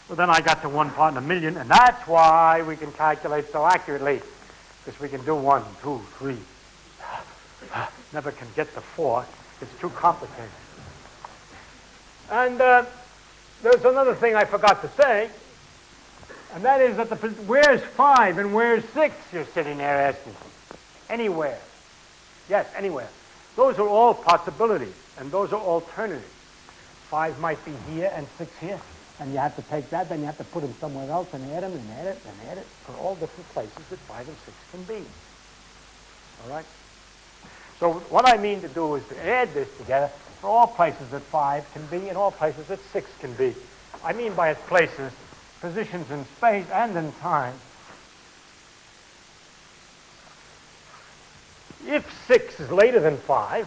well, then I got to 1 part in a million, and that's why we can calculate so accurately, because we can do 1, 2, 3. Never can get to 4. It's too complicated. And there's another thing I forgot to say, and that is that where's 5 and where's 6, you're sitting there asking. Anywhere. Yes, anywhere. Those are all possibilities, and those are alternatives. 5 might be here and 6 here, and you have to take that, then you have to put them somewhere else and add them and add it and add it for all different places that 5 and 6 can be. All right? So what I mean to do is to add this together for all places that 5 can be and all places that 6 can be. I mean by its places, positions in space and in time. If 6 is later than 5,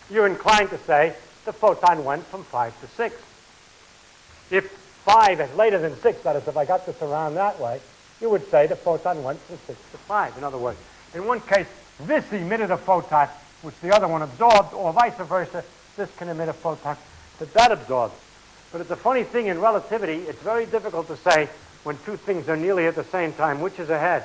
you're inclined to say the photon went from 5 to 6. If 5 is later than 6, that is, if I got this around that way, you would say the photon went from 6 to 5. In other words, in one case, this emitted a photon which the other one absorbed, or vice versa, this can emit a photon that absorbs. But it's a funny thing in relativity, it's very difficult to say when two things are nearly at the same time which is ahead.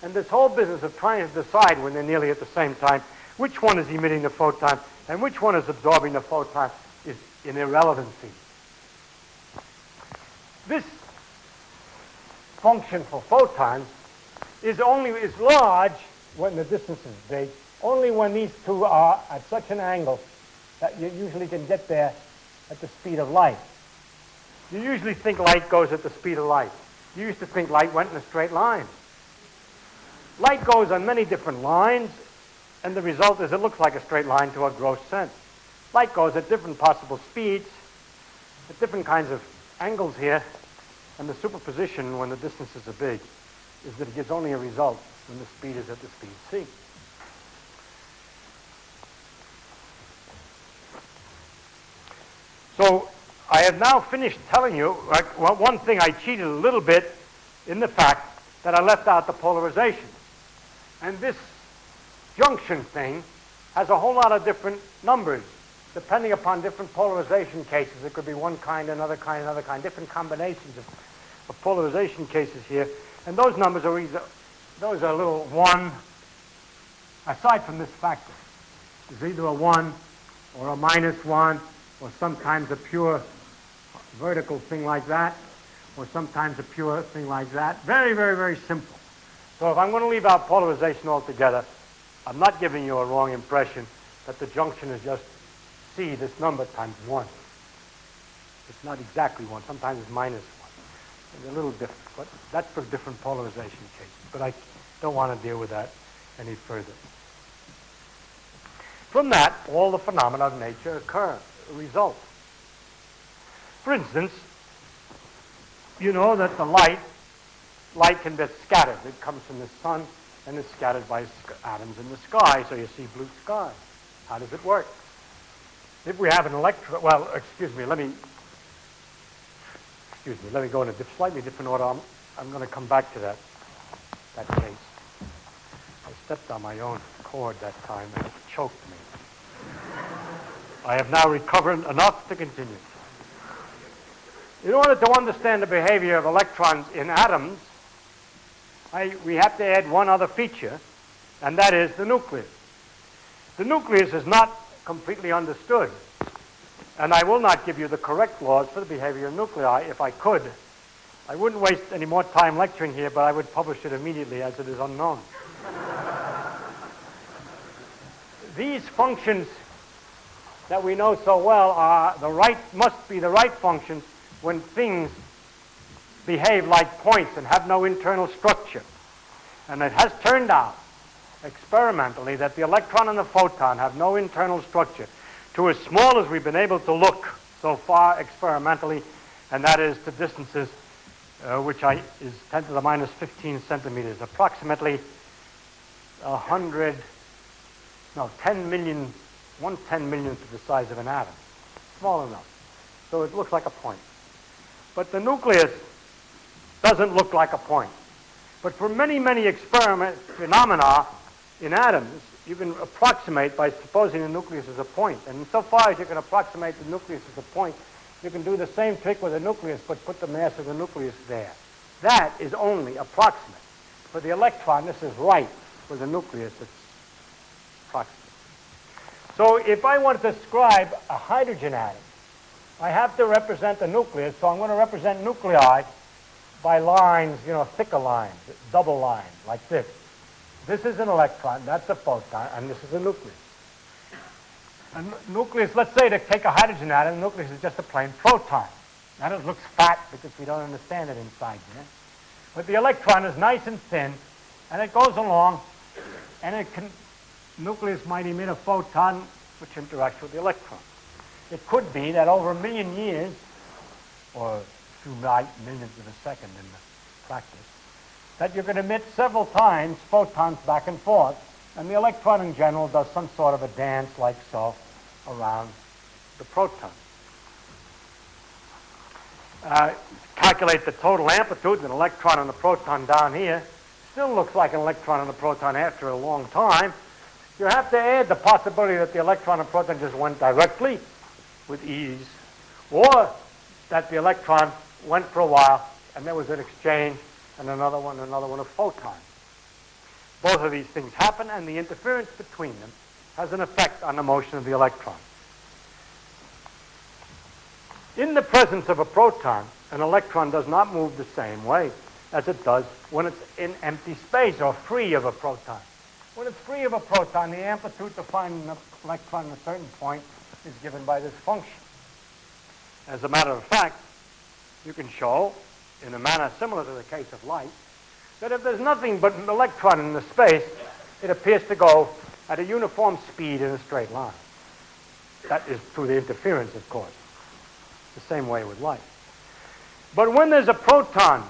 And this whole business of trying to decide when they're nearly at the same time which one is emitting the photon and which one is absorbing the photon is an irrelevancy. This function for photons is large when the distance is big, only when these two are at such an angle that you usually can get there at the speed of light. You usually think light goes at the speed of light. You used to think light went in a straight line. Light goes on many different lines, and the result is it looks like a straight line to a gross sense. Light goes at different possible speeds, at different kinds of angles here, and the superposition when the distances are big is that it gives only a result when the speed is at the speed c. So I have now finished telling you, one thing I cheated a little bit in the fact that I left out the polarization. And this junction thing has a whole lot of different numbers. Depending upon different polarization cases, it could be one kind, another kind, another kind, different combinations of polarization cases here. And those numbers are those are a little 1, aside from this factor. There's either a 1 or a -1, or sometimes a pure vertical thing like that, or sometimes a pure thing like that. Very, very, very simple. So if I'm going to leave out polarization altogether, I'm not giving you a wrong impression that the junction is just C, this number, times 1. It's not exactly 1. Sometimes it's -1. It's a little different, but that's for different polarization cases. But I don't want to deal with that any further. From that, all the phenomena of nature result. For instance, you know that the light can be scattered. It comes from the sun and is scattered by atoms in the sky, so you see blue sky. How does it work? If we have an electron, well, excuse me, let me go in a slightly different order. I'm going to come back to that case. I stepped on my own cord that time and it choked me. I have now recovered enough to continue. In order to understand the behavior of electrons in atoms, we have to add one other feature, and that is the nucleus. The nucleus is not completely understood, and I will not give you the correct laws for the behavior of nuclei. If I could, I wouldn't waste any more time lecturing here, but I would publish it immediately as it is unknown. These functions that we know so well must be the right functions when things behave like points and have no internal structure. And it has turned out experimentally that the electron and the photon have no internal structure to as small as we've been able to look so far experimentally, and that is to distances which is 10 to the minus 15 centimeters, approximately 10 million, 1/10 millionth of the size of an atom. Small enough. So it looks like a point. But the nucleus doesn't look like a point. But for many, many phenomena in atoms, you can approximate by supposing the nucleus is a point. And insofar as you can approximate the nucleus as a point, you can do the same trick with the nucleus, but put the mass of the nucleus there. That is only approximate. For the electron, this is right. For the nucleus, it's approximate. So if I want to describe a hydrogen atom, I have to represent the nucleus, so I'm going to represent nuclei by lines, thicker lines, double lines, like this. This is an electron, that's a photon, and this is a nucleus. And nucleus, let's say to take a hydrogen atom, the nucleus is just a plain proton. And it looks fat because we don't understand it inside there. But the electron is nice and thin, and it goes along, and nucleus might emit a photon which interacts with the electron. It could be that over a million years, or a few millionths of a second in the practice, that you can emit several times photons back and forth, and the electron in general does some sort of a dance like so around the proton. Calculate the total amplitude, an electron and a proton down here. Still looks like an electron and a proton after a long time. You have to add the possibility that the electron and proton just went directly with ease, or that the electron went for a while and there was an exchange and another one of photons. Both of these things happen, and the interference between them has an effect on the motion of the electron. In the presence of a proton, an electron does not move the same way as it does when it's in empty space or free of a proton. When it's free of a proton, the amplitude to find an electron at a certain point is given by this function. As a matter of fact, you can show, in a manner similar to the case of light, that if there's nothing but an electron in the space, it appears to go at a uniform speed in a straight line. That is through the interference, of course. The same way with light. But when there's a proton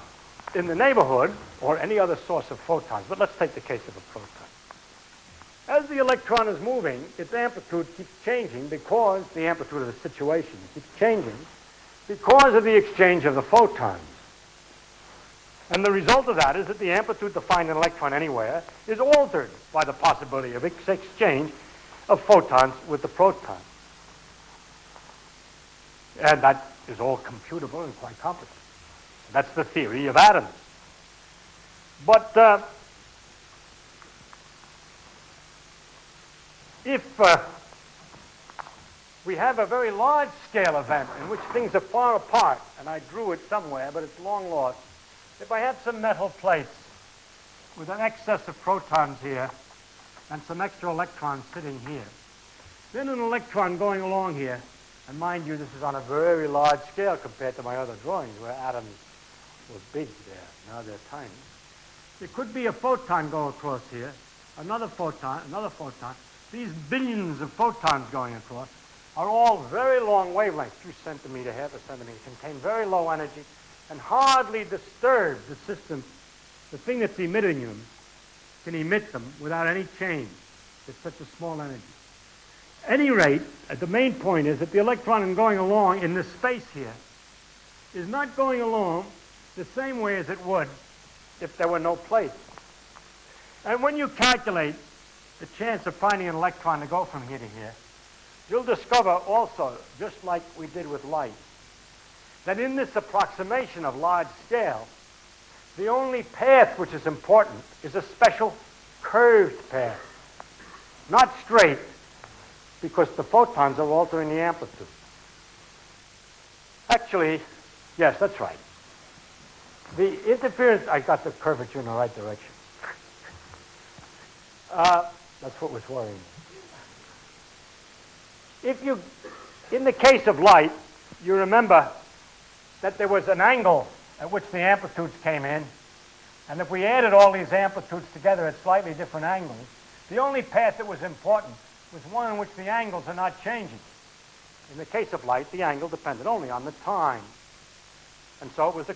in the neighborhood, or any other source of photons, but let's take the case of a proton. As the electron is moving, its amplitude keeps changing because the amplitude of the situation keeps changing because of the exchange of the photons. And the result of that is that the amplitude to find an electron anywhere is altered by the possibility of exchange of photons with the proton. And that is all computable and quite complicated. That's the theory of atoms. But if we have a very large-scale event in which things are far apart, and I drew it somewhere, but it's long lost. If I had some metal plates with an excess of protons here and some extra electrons sitting here, then an electron going along here, and mind you, this is on a very large scale compared to my other drawings where atoms were big there. Now they're tiny. It could be a photon go across here, another photon, another photon. These billions of photons going across are all very long wavelengths, a few centimeters, half a centimeter, contain very low energy and hardly disturb the system. The thing that's emitting them can emit them without any change. It's such a small energy. At any rate, the main point is that the electron in going along in this space here is not going along the same way as it would if there were no plates. And when you calculate the chance of finding an electron to go from here to here, you'll discover also, just like we did with light, that in this approximation of large scale, the only path which is important is a special curved path, not straight, because the photons are altering the amplitude. Actually, yes, that's right. The interference, I got the curvature in the right direction. That's what was worrying me. If you, in the case of light, you remember that there was an angle at which the amplitudes came in, and if we added all these amplitudes together at slightly different angles, the only path that was important was one in which the angles are not changing. In the case of light, the angle depended only on the time. And so it was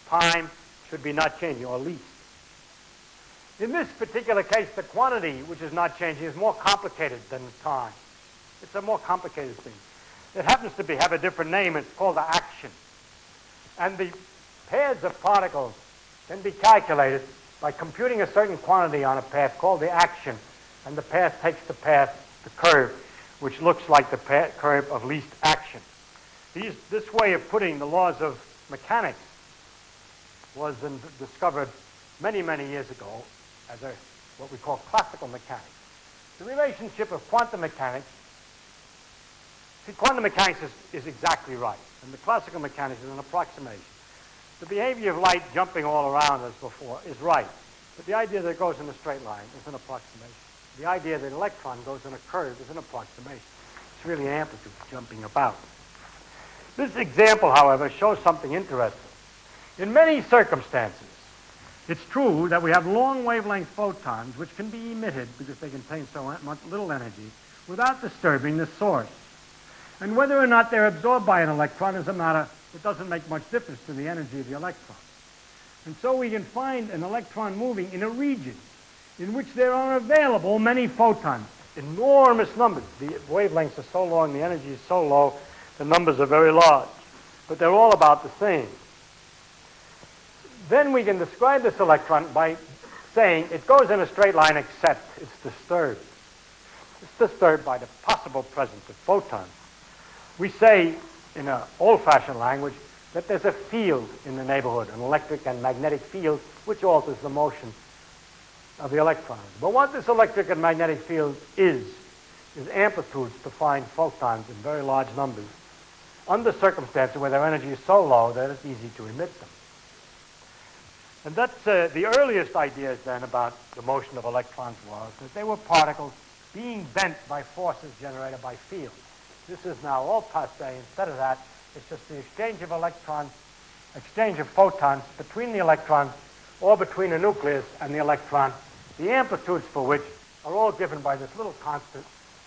time should be not changing, or least. In this particular case, the quantity, which is not changing, is more complicated than the time. It's a more complicated thing. It happens to have a different name. It's called the action. And the pairs of particles can be calculated by computing a certain quantity on a path called the action. And the path takes the path, the curve, which looks like the curve of least action. This way of putting the laws of mechanics was discovered many, many years ago as what we call classical mechanics. The relationship of quantum mechanics, quantum mechanics is exactly right, and the classical mechanics is an approximation. The behavior of light jumping all around as before is right, but the idea that it goes in a straight line is an approximation. The idea that an electron goes in a curve is an approximation. It's really amplitude jumping about. This example, however, shows something interesting. In many circumstances, it's true that we have long wavelength photons which can be emitted because they contain so much little energy without disturbing the source. And whether or not they're absorbed by an electron is a matter that doesn't make much difference to the energy of the electron. And so we can find an electron moving in a region in which there are available many photons, enormous numbers. The wavelengths are so long, the energy is so low, the numbers are very large. But they're all about the same. Then we can describe this electron by saying it goes in a straight line except it's disturbed. It's disturbed by the possible presence of photons. We say, in an old-fashioned language, that there's a field in the neighborhood, an electric and magnetic field, which alters the motion of the electrons. But what this electric and magnetic field is amplitudes to find photons in very large numbers, under circumstances where their energy is so low that it's easy to emit them. And that's the earliest ideas then about the motion of electrons was that they were particles being bent by forces generated by fields. This is now all passé. Instead of that, it's just the exchange of electrons, exchange of photons between the electrons or between the nucleus and the electron, the amplitudes for which are all given by this little constant,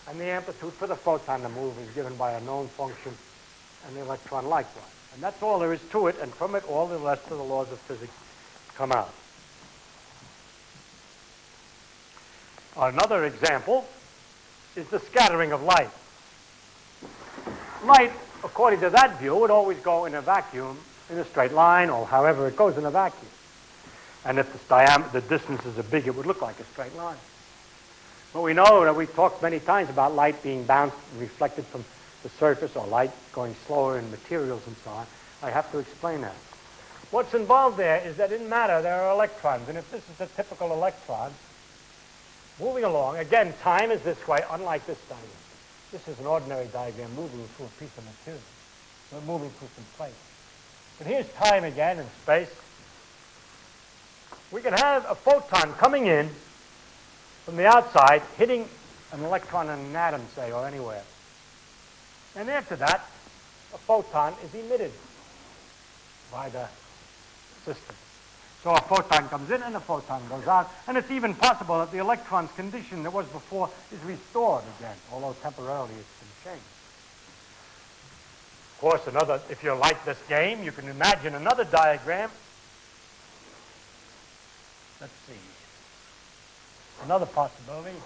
and the amplitude for the photon to move is given by a known function, and the electron likewise. And that's all there is to it, and from it all the rest of the laws of physics come out. Another example is the scattering of light. Light, according to that view, would always go in a vacuum in a straight line, or however it goes in a vacuum. And if the distances are big, it would look like a straight line. But we know that we've talked many times about light being bounced and reflected from the surface, or light going slower in materials and so on. I have to explain that. What's involved there is that in matter there are electrons, and if this is a typical electron moving along, again, time is this way, unlike this diagram. This is an ordinary diagram moving through a piece of material. We're moving through some place. But here's time again in space. We can have a photon coming in from the outside, hitting an electron in an atom, say, or anywhere. And after that, a photon is emitted by the system. So a photon comes in and a photon goes out, and it's even possible that the electron's condition that was before is restored again, although temporarily it's been changed. Of course, if you like this game, you can imagine another diagram. Let's see. Another possibility.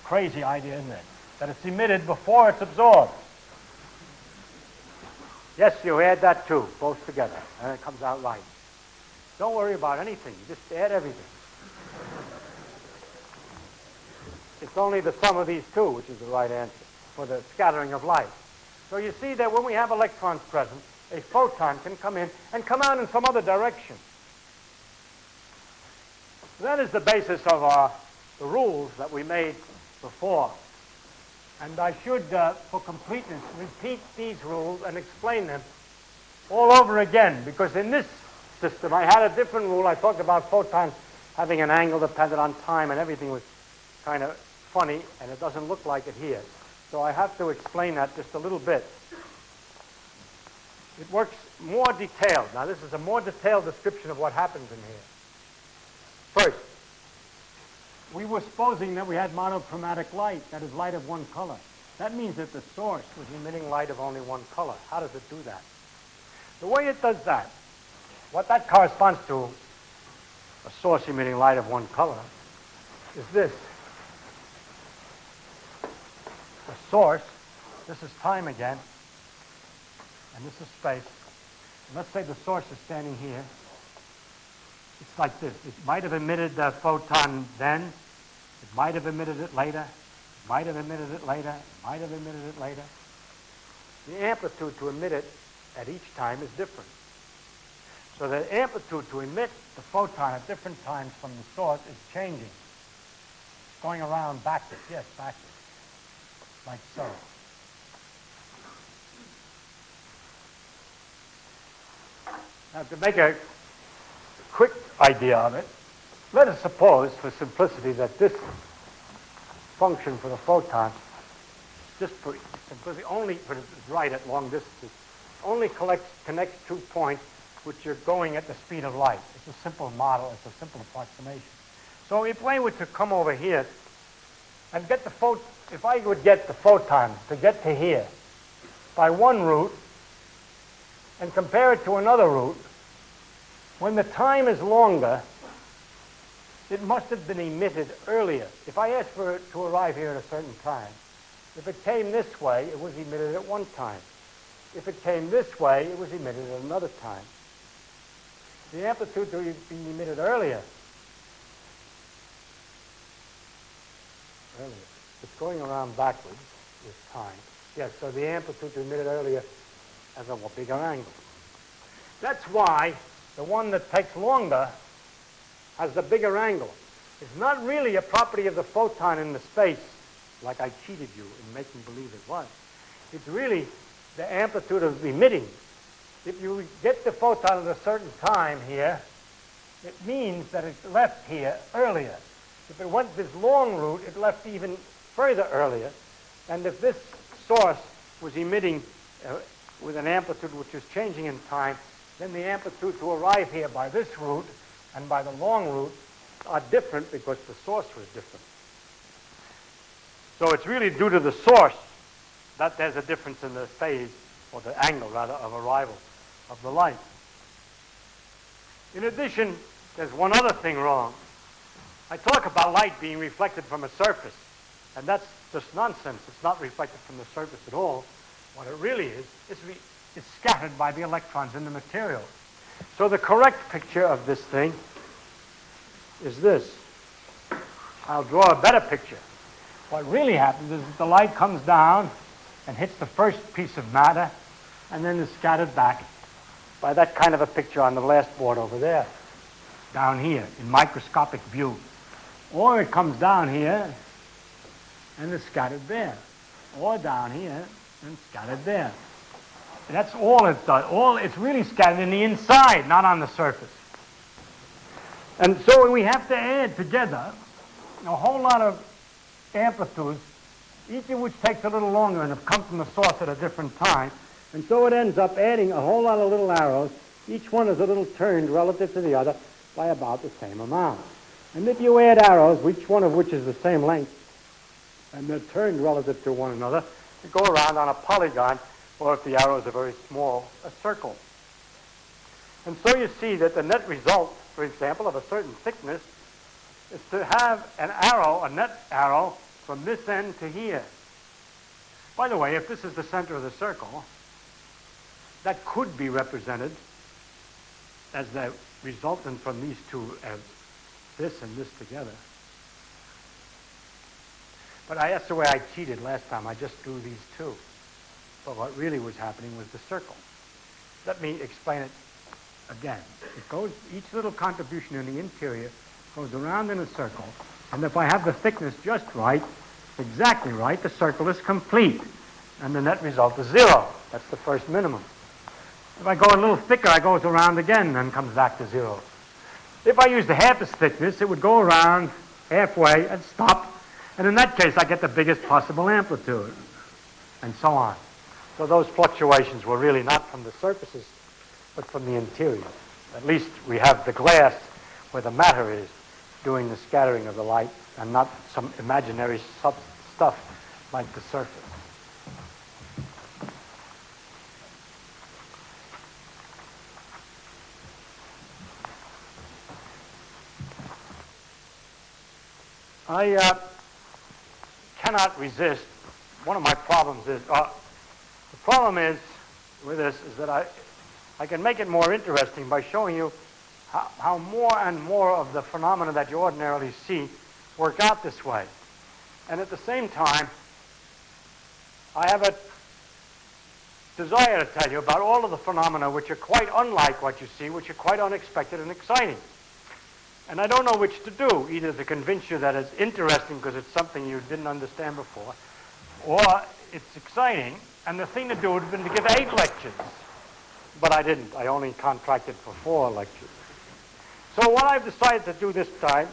Crazy idea, isn't it? That it's emitted before it's absorbed. Yes, you add that too, both together, and it comes out right. Don't worry about anything. You just add everything. It's only the sum of these two which is the right answer for the scattering of light. So you see that when we have electrons present, a photon can come in and come out in some other direction. That is the basis of the rules that we made before. And I should, for completeness, repeat these rules and explain them all over again, because in this system I had a different rule. I talked about photons having an angle dependent on time, and everything was kind of funny, and it doesn't look like it here. So I have to explain that just a little bit. It works more detailed. Now, this is a more detailed description of what happens in here. First, we were supposing that we had monochromatic light, that is, light of one color. That means that the source was emitting light of only one color. How does it do that? The way it does that, what that corresponds to, a source emitting light of one color, is this. The source, this is time again, and this is space. And let's say the source is standing here. It's like this. It might have emitted the photon then. It might have emitted it later. It might have emitted it later. It might have emitted it later. The amplitude to emit it at each time is different. So the amplitude to emit the photon at different times from the source is changing. Going around backwards. Yes, backwards. Like so. Now, to make a quick idea of it, let us suppose, for simplicity, that this function for the photon, just for simplicity, only for it's right at long distances, only connects 2 points which are going at the speed of light. It's a simple model. It's a simple approximation. So if I were to come over here and get if I would get the photons to get to here by one route and compare it to another route, when the time is longer, it must have been emitted earlier. If I asked for it to arrive here at a certain time, if it came this way, it was emitted at one time. If it came this way, it was emitted at another time. The amplitude to be emitted earlier. It's going around backwards with time. Yes, so the amplitude to be emitted earlier has a bigger angle. That's why the one that takes longer has the bigger angle. It's not really a property of the photon in the space, like I cheated you in making believe it was. It's really the amplitude of emitting. If you get the photon at a certain time here, it means that it left here earlier. If it went this long route, it left even further earlier. And if this source was emitting with an amplitude which is changing in time, then the amplitude to arrive here by this route and by the long route are different because the source was different. So it's really due to the source that there's a difference in the phase, or the angle, rather, of arrival of the light. In addition, there's one other thing wrong. I talk about light being reflected from a surface, and that's just nonsense. It's not reflected from the surface at all. What it really is, it's scattered by the electrons in the material. So the correct picture of this thing is this. I'll draw a better picture. What really happens is that the light comes down and hits the first piece of matter and then is scattered back by that kind of a picture on the last board over there, down here in microscopic view. Or it comes down here and is scattered there, or down here and scattered there. And that's all it does. It's really scattered in the inside, not on the surface. And so we have to add together a whole lot of amplitudes, each of which takes a little longer and have come from the source at a different time. And so it ends up adding a whole lot of little arrows. Each one is a little turned relative to the other by about the same amount. And if you add arrows, each one of which is the same length, and they're turned relative to one another, they go around on a polygon, or if the arrows are very small, a circle. And so you see that the net result, for example, of a certain thickness is to have an arrow, a net arrow, from this end to here. By the way, if this is the center of the circle, that could be represented as the resultant from these two as this and this together. But that's the way I cheated last time. I just drew these two. But what really was happening was the circle. Let me explain it again. It goes, each little contribution in the interior goes around in a circle, and if I have the thickness just right, exactly right, the circle is complete, and the net result is 0. That's the first minimum. If I go a little thicker, it goes around again and comes back to 0. If I used half its thickness, it would go around halfway and stop, and in that case, I get the biggest possible amplitude, and so on. So those fluctuations were really not from the surfaces, but from the interior. At least we have the glass where the matter is doing the scattering of the light, and not some imaginary stuff like the surface. I cannot resist. One of my problems is, the problem is with this is that I can make it more interesting by showing you how more and more of the phenomena that you ordinarily see work out this way. And at the same time, I have a desire to tell you about all of the phenomena which are quite unlike what you see, which are quite unexpected and exciting. And I don't know which to do, either to convince you that it's interesting because it's something you didn't understand before, or it's exciting, and the thing to do would have been to give 8 lectures. But I didn't. I only contracted for 4 lectures. So what I've decided to do this time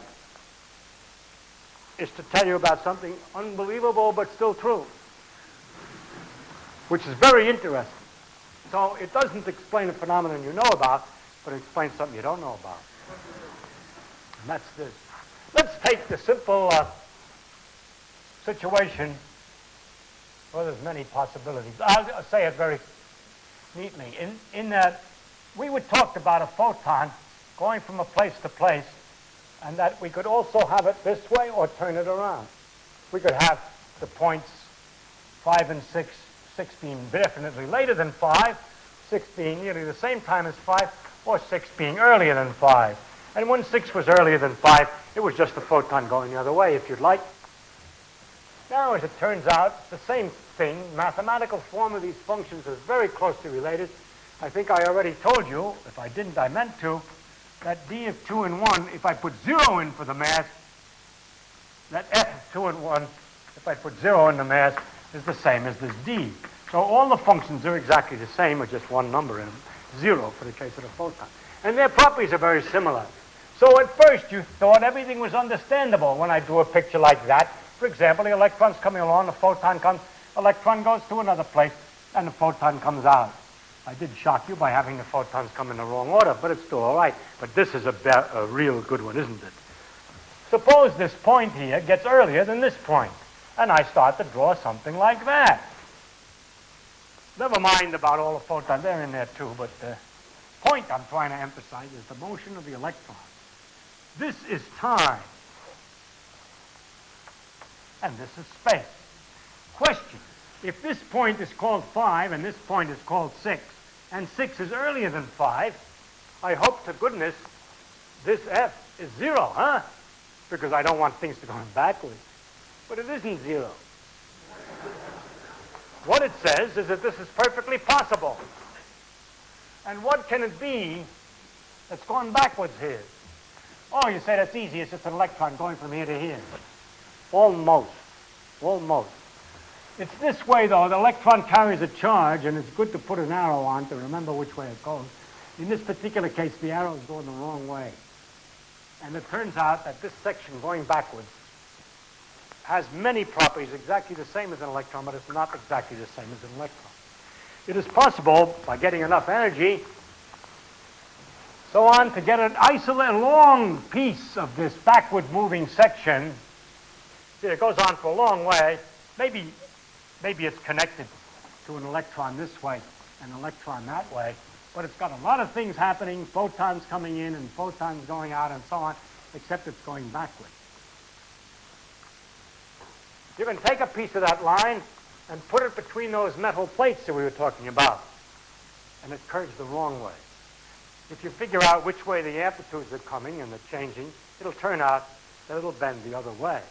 is to tell you about something unbelievable but still true, which is very interesting. So it doesn't explain a phenomenon you know about, but it explains something you don't know about. And that's this. Let's take the simple situation, well, there's many possibilities. I'll say it very neatly. In that we would talk about a photon going from a place to place, and that we could also have it this way or turn it around. We could have the points 5 and 6, 6 being definitely later than 5, 6 being nearly the same time as 5, or 6 being earlier than 5. And when 6 was earlier than 5, it was just a photon going the other way, if you'd like. Now, as it turns out, the same thing, mathematical form of these functions is very closely related. I think I already told you, if I didn't, I meant to, that d of 2 and 1, if I put 0 in for the mass, that f of 2 and 1, if I put 0 in the mass, is the same as this d. So all the functions are exactly the same, with just one number in them, 0 for the case of the photon. And their properties are very similar. So at first you thought everything was understandable when I drew a picture like that. For example, the electron's coming along, the photon comes, electron goes to another place, and the photon comes out. I did shock you by having the photons come in the wrong order, but it's still all right. But this is a real good one, isn't it? Suppose this point here gets earlier than this point, and I start to draw something like that. Never mind about all the photons, they're in there too, but the point I'm trying to emphasize is the motion of the electron. This is time, and this is space. Question: if this point is called 5 and this point is called 6, and 6 is earlier than 5, I hope to goodness this f is 0, huh? Because I don't want things to go backwards. But it isn't 0. What it says is that this is perfectly possible. And what can it be that's going backwards here? Oh, you say that's easy. It's just an electron going from here to here. Almost. Almost. It's this way, though. The electron carries a charge, and it's good to put an arrow on to remember which way it goes. In this particular case, the arrow is going the wrong way. And it turns out that this section going backwards has many properties exactly the same as an electron, but it's not exactly the same as an electron. It is possible, by getting enough energy, so on, to get an isolated long piece of this backward moving section. See, it goes on for a long way. Maybe it's connected to an electron this way and an electron that way, but it's got a lot of things happening, photons coming in and photons going out and so on, except it's going backwards. You can take a piece of that line and put it between those metal plates that we were talking about, and it curves the wrong way. If you figure out which way the amplitudes are coming and they're changing, it'll turn out that it'll bend the other way.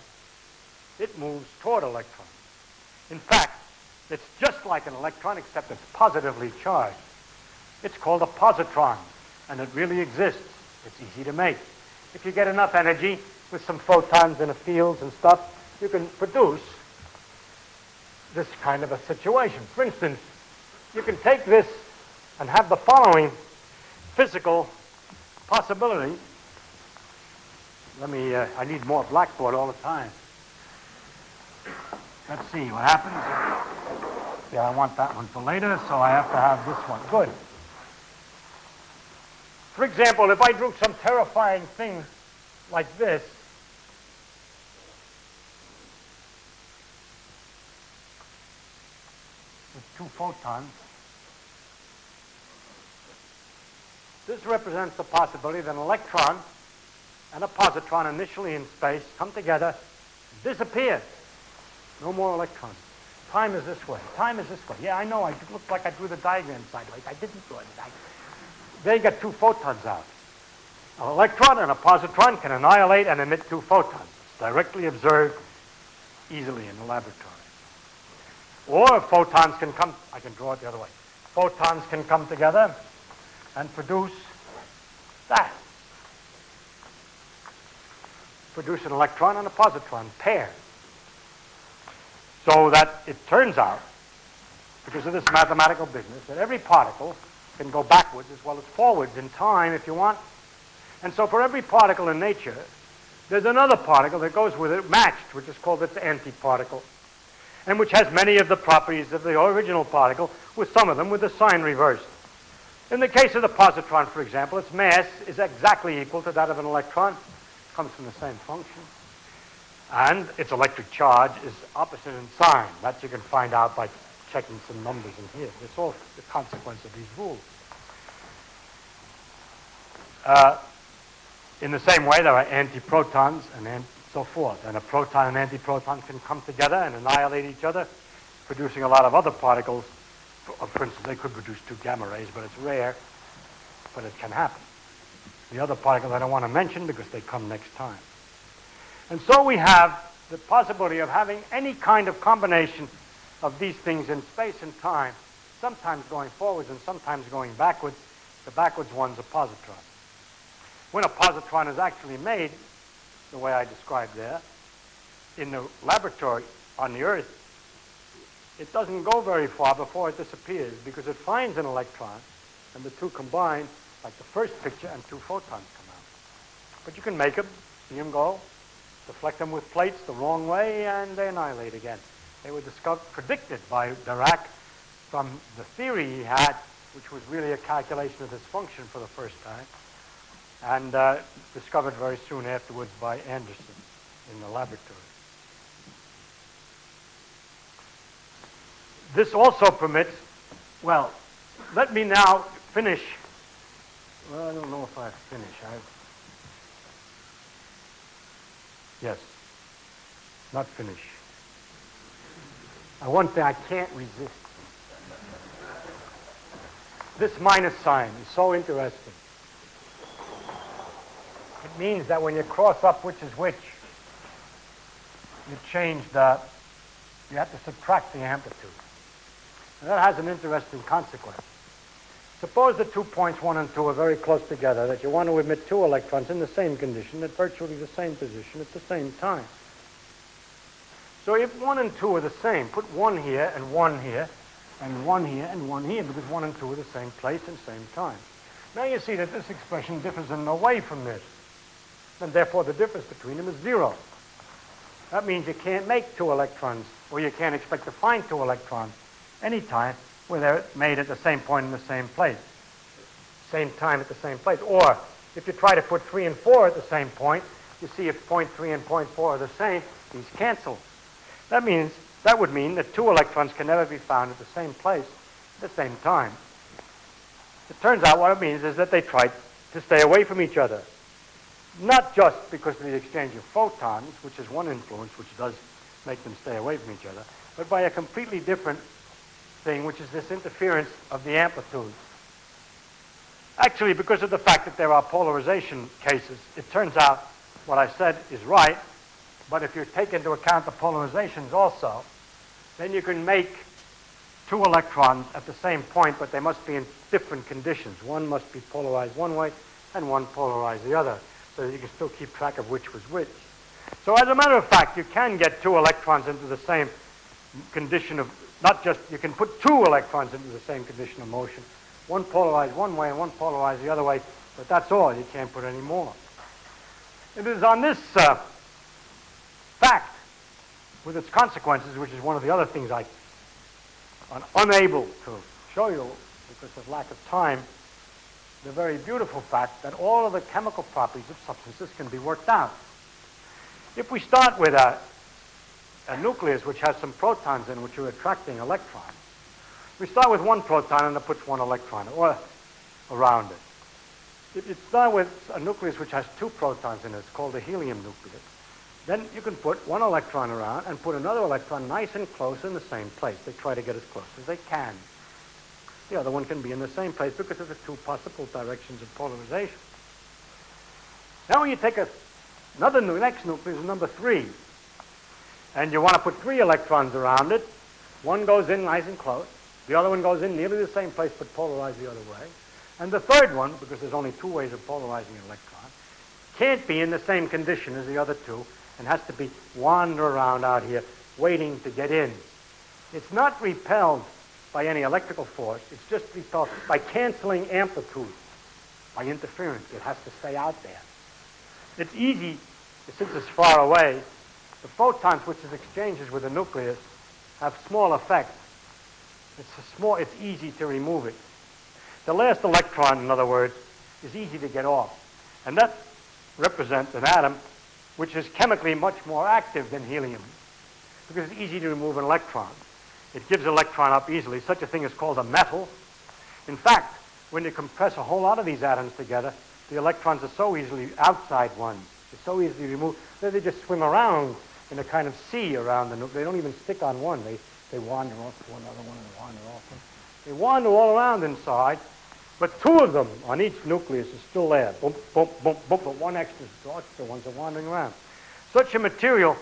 It moves toward electrons. In fact, it's just like an electron, except it's positively charged. It's called a positron, and it really exists. It's easy to make. If you get enough energy with some photons in the fields and stuff, you can produce this kind of a situation. For instance, you can take this and have the following physical possibility. I need more blackboard all the time. Let's see what happens. Yeah, I want that one for later, so I have to have this one. Good. For example, if I drew some terrifying thing like this, with 2 photons, this represents the possibility that an electron and a positron initially in space come together, disappear. No more electrons. Time is this way. Time is this way. Yeah, I know. It looked like I drew the diagram sideways. I didn't draw it. They get 2 photons out. An electron and a positron can annihilate and emit 2 photons. It's directly observed easily in the laboratory. Or photons can come, I can draw it the other way. Photons can come together and produce that. Produce an electron and a positron pair. So that it turns out, because of this mathematical business, that every particle can go backwards as well as forwards in time if you want. And so for every particle in nature, there's another particle that goes with it, matched, which is called its antiparticle, and which has many of the properties of the original particle, with some of them with the sign reversed. In the case of the positron, for example, its mass is exactly equal to that of an electron. It comes from the same function. And its electric charge is opposite in sign. That you can find out by checking some numbers in here. It's all the consequence of these rules. In the same way, there are antiprotons and so forth. And a proton and antiproton can come together and annihilate each other, producing a lot of other particles. For instance, they could produce 2 gamma rays, but it's rare, but it can happen. The other particles I don't want to mention because they come next time. And so we have the possibility of having any kind of combination of these things in space and time, sometimes going forwards and sometimes going backwards. The backwards one's a positron. When a positron is actually made, the way I described there, in the laboratory on the Earth, it doesn't go very far before it disappears because it finds an electron, and the two combine, like the first picture, and 2 photons come out. But you can make them, see them go, deflect them with plates the wrong way, and they annihilate again. They were predicted by Dirac from the theory he had, which was really a calculation of this function for the first time, and discovered very soon afterwards by Anderson in the laboratory. This also permits, well, let me now finish. Well, I don't know if I've finished. Yes, not finish. One thing I can't resist. This minus sign is so interesting. It means that when you cross up which is which, you have to subtract the amplitude. And that has an interesting consequence. Suppose the 2 points 1 and 2 are very close together, that you want to emit 2 electrons in the same condition at virtually the same position at the same time. So if 1 and 2 are the same, put 1 here and 1 here, and 1 here and 1 here, because 1 and 2 are the same place and same time. Now you see that this expression differs in no way from this, and therefore the difference between them is 0. That means you can't make 2 electrons, or you can't expect to find 2 electrons any time where they're made at the same point in the same place, same time at the same place. Or if you try to put 3 and 4 at the same point, you see if point 3 and point 4 are the same, these cancel. That would mean that 2 electrons can never be found at the same place at the same time. It turns out what it means is that they try to stay away from each other. Not just because of the exchange of photons, which is one influence which does make them stay away from each other, but by a completely different thing, which is this interference of the amplitudes. Actually, because of the fact that there are polarization cases, it turns out what I said is right, but if you take into account the polarizations also, then you can make 2 electrons at the same point, but they must be in different conditions. One must be polarized one way, and one polarized the other, so that you can still keep track of which was which. So as a matter of fact, you can get 2 electrons into the same condition of, not just, you can put 2 electrons into the same condition of motion, one polarized one way and one polarized the other way, but that's all. You can't put any more. It is on this fact, with its consequences, which is one of the other things I'm unable to show you because of lack of time, the very beautiful fact that all of the chemical properties of substances can be worked out. If we start with a nucleus which has some protons in which are attracting electrons, we start with 1 proton and it puts 1 electron around it. If you start with a nucleus which has 2 protons in it, it's called a helium nucleus, then you can put 1 electron around and put another electron nice and close in the same place. They try to get as close as they can. The other one can be in the same place because of the 2 possible directions of polarization. Now when you take the next nucleus, number 3, and you want to put 3 electrons around it, one goes in nice and close, the other one goes in nearly the same place but polarized the other way, and the third one, because there's only 2 ways of polarizing an electron, can't be in the same condition as the other 2 and has to be wander around out here waiting to get in. It's not repelled by any electrical force, it's just repelled by canceling amplitude, by interference. It has to stay out there. It's easy, since it's far away, the photons which it exchanges with the nucleus have small effects. It's easy to remove it. The last electron, in other words, is easy to get off. And that represents an atom which is chemically much more active than helium, because it's easy to remove an electron. It gives an electron up easily. Such a thing is called a metal. In fact, when you compress a whole lot of these atoms together, the electrons are so easily outside ones. They're so easily removed that they just swim around in a kind of sea around the nucleus. They don't even stick on one. They wander off to another one and wander off one. They wander all around inside, but two of them on each nucleus is still there. Boom, boom, boom, boom, but one extra ones are wandering around. Such a material,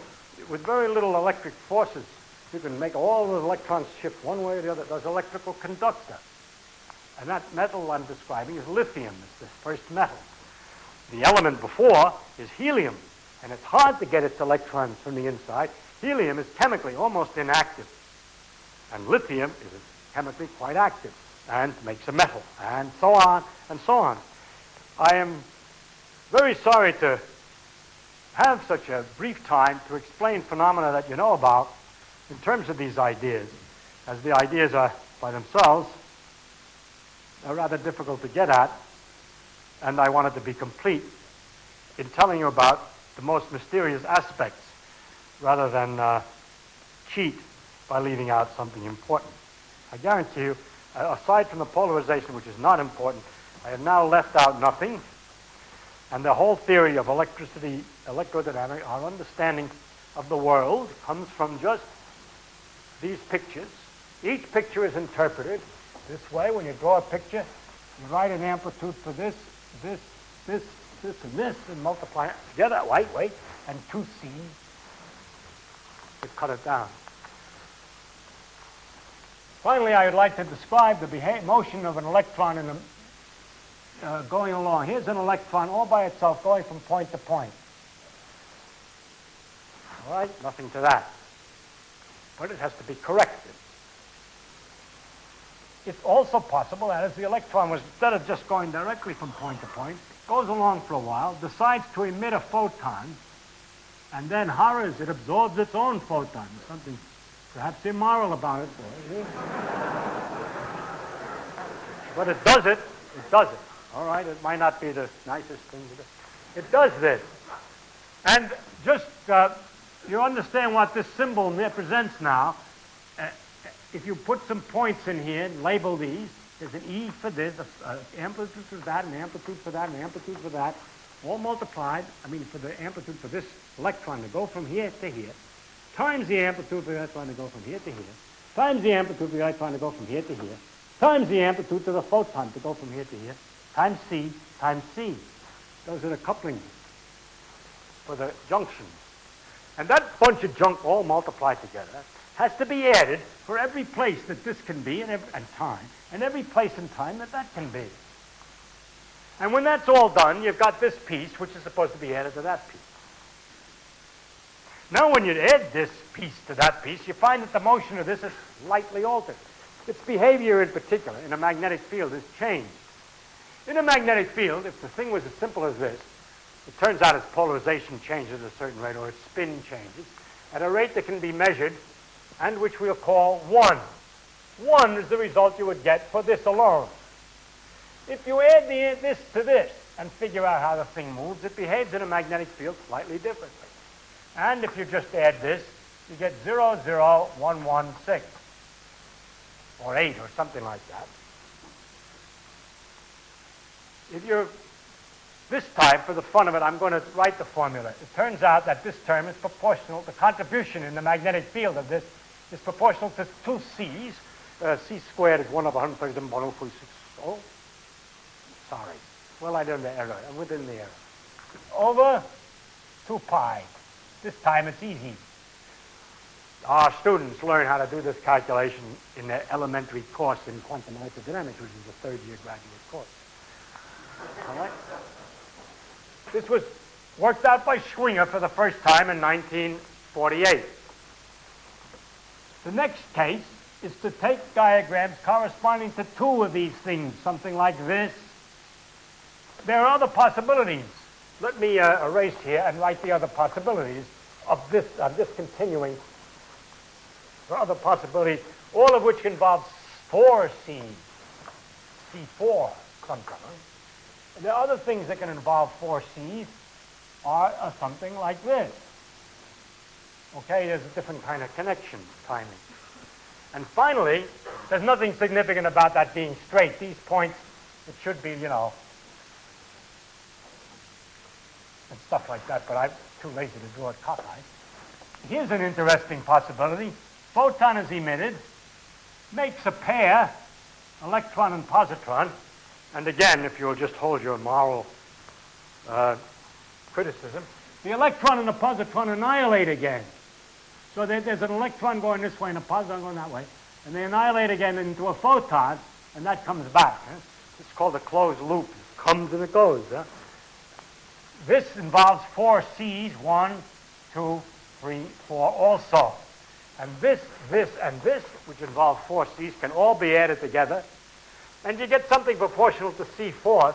with very little electric forces, you can make all the electrons shift one way or the other. It does electrical conductor. And that metal I'm describing is lithium. It's the first metal. The element before is helium, and it's hard to get its electrons from the inside. Helium is chemically almost inactive, and lithium is chemically quite active and makes a metal, and so on and so on. I am very sorry to have such a brief time to explain phenomena that you know about in terms of these ideas, as the ideas are by themselves are rather difficult to get at, and I wanted to be complete in telling you about the most mysterious aspects rather than cheat by leaving out something important. I guarantee you, aside from the polarization, which is not important, I have now left out nothing, and the whole theory of electricity, electrodynamics, our understanding of the world comes from just these pictures. Each picture is interpreted this way. When you draw a picture, you write an amplitude for this, and this, and multiply it together, wait, and 2c, you cut it down. Finally, I would like to describe the motion of an electron in the, going along. Here's an electron all by itself going from point to point. All right, nothing to that. But it has to be corrected. It's also possible that as the electron was, instead of just going directly from point to point, goes along for a while, decides to emit a photon, and then horrors, it absorbs its own photon. There's something perhaps immoral about it. But it does it. All right, it might not be the nicest thing to do. It does this. And just, you understand what this symbol represents now. If you put some points in here and label these, there's an E for this, an amplitude for that, an amplitude for that, an amplitude for that, all multiplied, for the amplitude for this electron to go from here to here, times the amplitude for the electron to go from here to here, times the amplitude for the electron to go from here to here, times the amplitude to the photon to go from here to here, times C times C. Those are the couplings for the junctions. And that bunch of junk all multiplied together has to be added for every place that this can be and time, and every place in time that that can be. And when that's all done, you've got this piece, which is supposed to be added to that piece. Now when you add this piece to that piece, you find that the motion of this is slightly altered. Its behavior in particular in a magnetic field is changed. In a magnetic field, if the thing was as simple as this, it turns out its polarization changes at a certain rate, or its spin changes, at a rate that can be measured, and which we'll call 1. 1 is the result you would get for this alone. If you add this to this and figure out how the thing moves, it behaves in a magnetic field slightly differently. And if you just add this, you get 00116, or 8, or something like that. If you're this time, for the fun of it, I'm going to write the formula. It turns out that this term is proportional. The contribution in the magnetic field of this is proportional to 2 C's. C squared is 1 over 137.046. Oh, sorry. Well, I did the error. I'm within the error. Over 2 pi. This time it's easy. Our students learn how to do this calculation in their elementary course in quantum electrodynamics, which is a third-year graduate course. All right? This was worked out by Schwinger for the first time in 1948. The next case is to take diagrams corresponding to 2 of these things, something like this. There are other possibilities. Let me erase here and write the other possibilities of this. I'm just continuing. There are other possibilities, all of which involve 4C, C4 something. And there are other things that can involve 4Cs. are something like this. Okay, there's a different kind of connection timing. And finally, there's nothing significant about that being straight. These points, it should be, and stuff like that, but I'm too lazy to draw it cockeyed. Here's an interesting possibility. Photon is emitted, makes a pair, electron and positron, and again, if you'll just hold your moral criticism, the electron and the positron annihilate again. So there's an electron going this way and a positron going that way, and they annihilate again into a photon, and that comes back. It's called a closed loop. It comes and it goes. This involves 4 C's, 1, 2, 3, 4 also. And this, and this, which involve 4 C's, can all be added together, and you get something proportional to C4,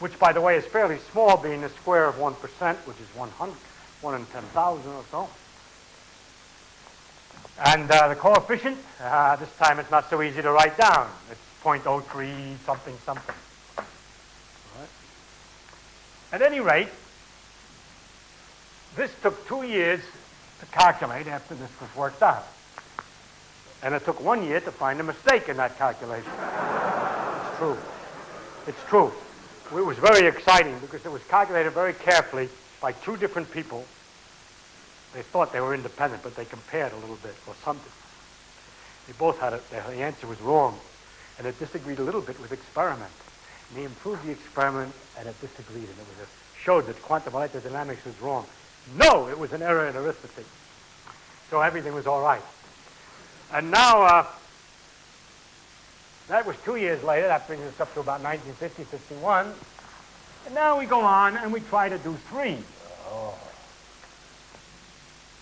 which, by the way, is fairly small, being the square of 1%, which is 100, 1 in 10,000 or so. And the coefficient, this time it's not so easy to write down. It's 0.03 something something. All right. At any rate, this took 2 years to calculate after this was worked out. And it took 1 year to find a mistake in that calculation. It's true. It's true. It was very exciting because it was calculated very carefully by 2 different people. They thought they were independent, but they compared a little bit or something. They both had the answer was wrong, and it disagreed a little bit with experiment. And they improved the experiment, and it disagreed, and it showed that quantum electrodynamics was wrong. No, it was an error in arithmetic. So everything was all right. And now, that was 2 years later. That brings us up to about 1950, 51. And now we go on, and we try to do 3. Oh.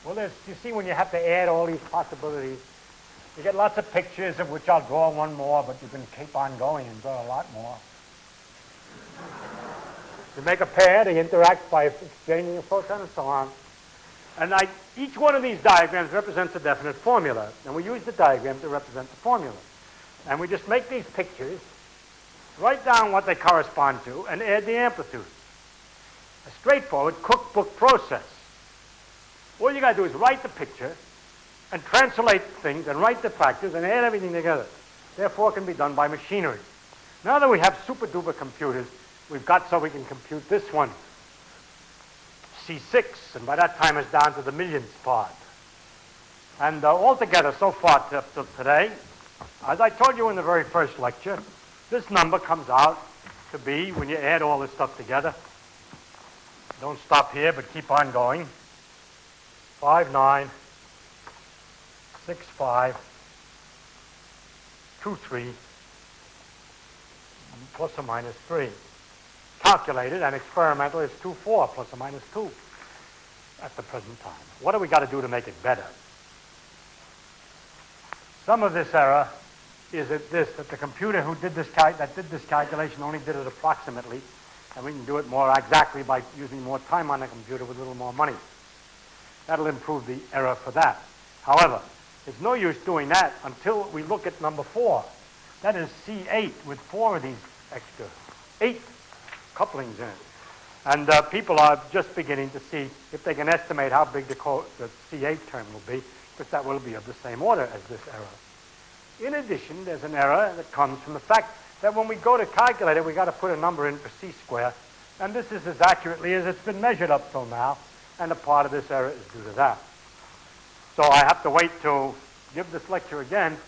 Well, you see, when you have to add all these possibilities, you get lots of pictures, of which I'll draw one more, but you can keep on going and draw a lot more. You make a pair, they interact by exchanging a photon and so on. And each one of these diagrams represents a definite formula, and we use the diagram to represent the formula. And we just make these pictures, write down what they correspond to, and add the amplitudes. A straightforward cookbook process. All you got to do is write the picture and translate things and write the factors and add everything together. Therefore, it can be done by machinery. Now that we have super-duper computers, we've got so we can compute this one, C6, and by that time it's down to the millionth part. And altogether, so far up to today, as I told you in the very first lecture, this number comes out to be, when you add all this stuff together, don't stop here, but keep on going, 596523 plus or minus 3. Calculated and experimental is 24 plus or minus 2 at the present time. What do we got to do to make it better? Some of this error is that the computer who did this calculation only did it approximately, and we can do it more exactly by using more time on the computer with a little more money. That'll improve the error for that. However, it's no use doing that until we look at number 4. That is C8 with 4 of these extra 8 couplings in it. And people are just beginning to see if they can estimate how big the C8 term will be, because that will be of the same order as this error. In addition, there's an error that comes from the fact that when we go to calculate it, we got to put a number in for C square, and this is as accurately as it's been measured up till now, and a part of this error is due to that. So I have to wait to give this lecture again,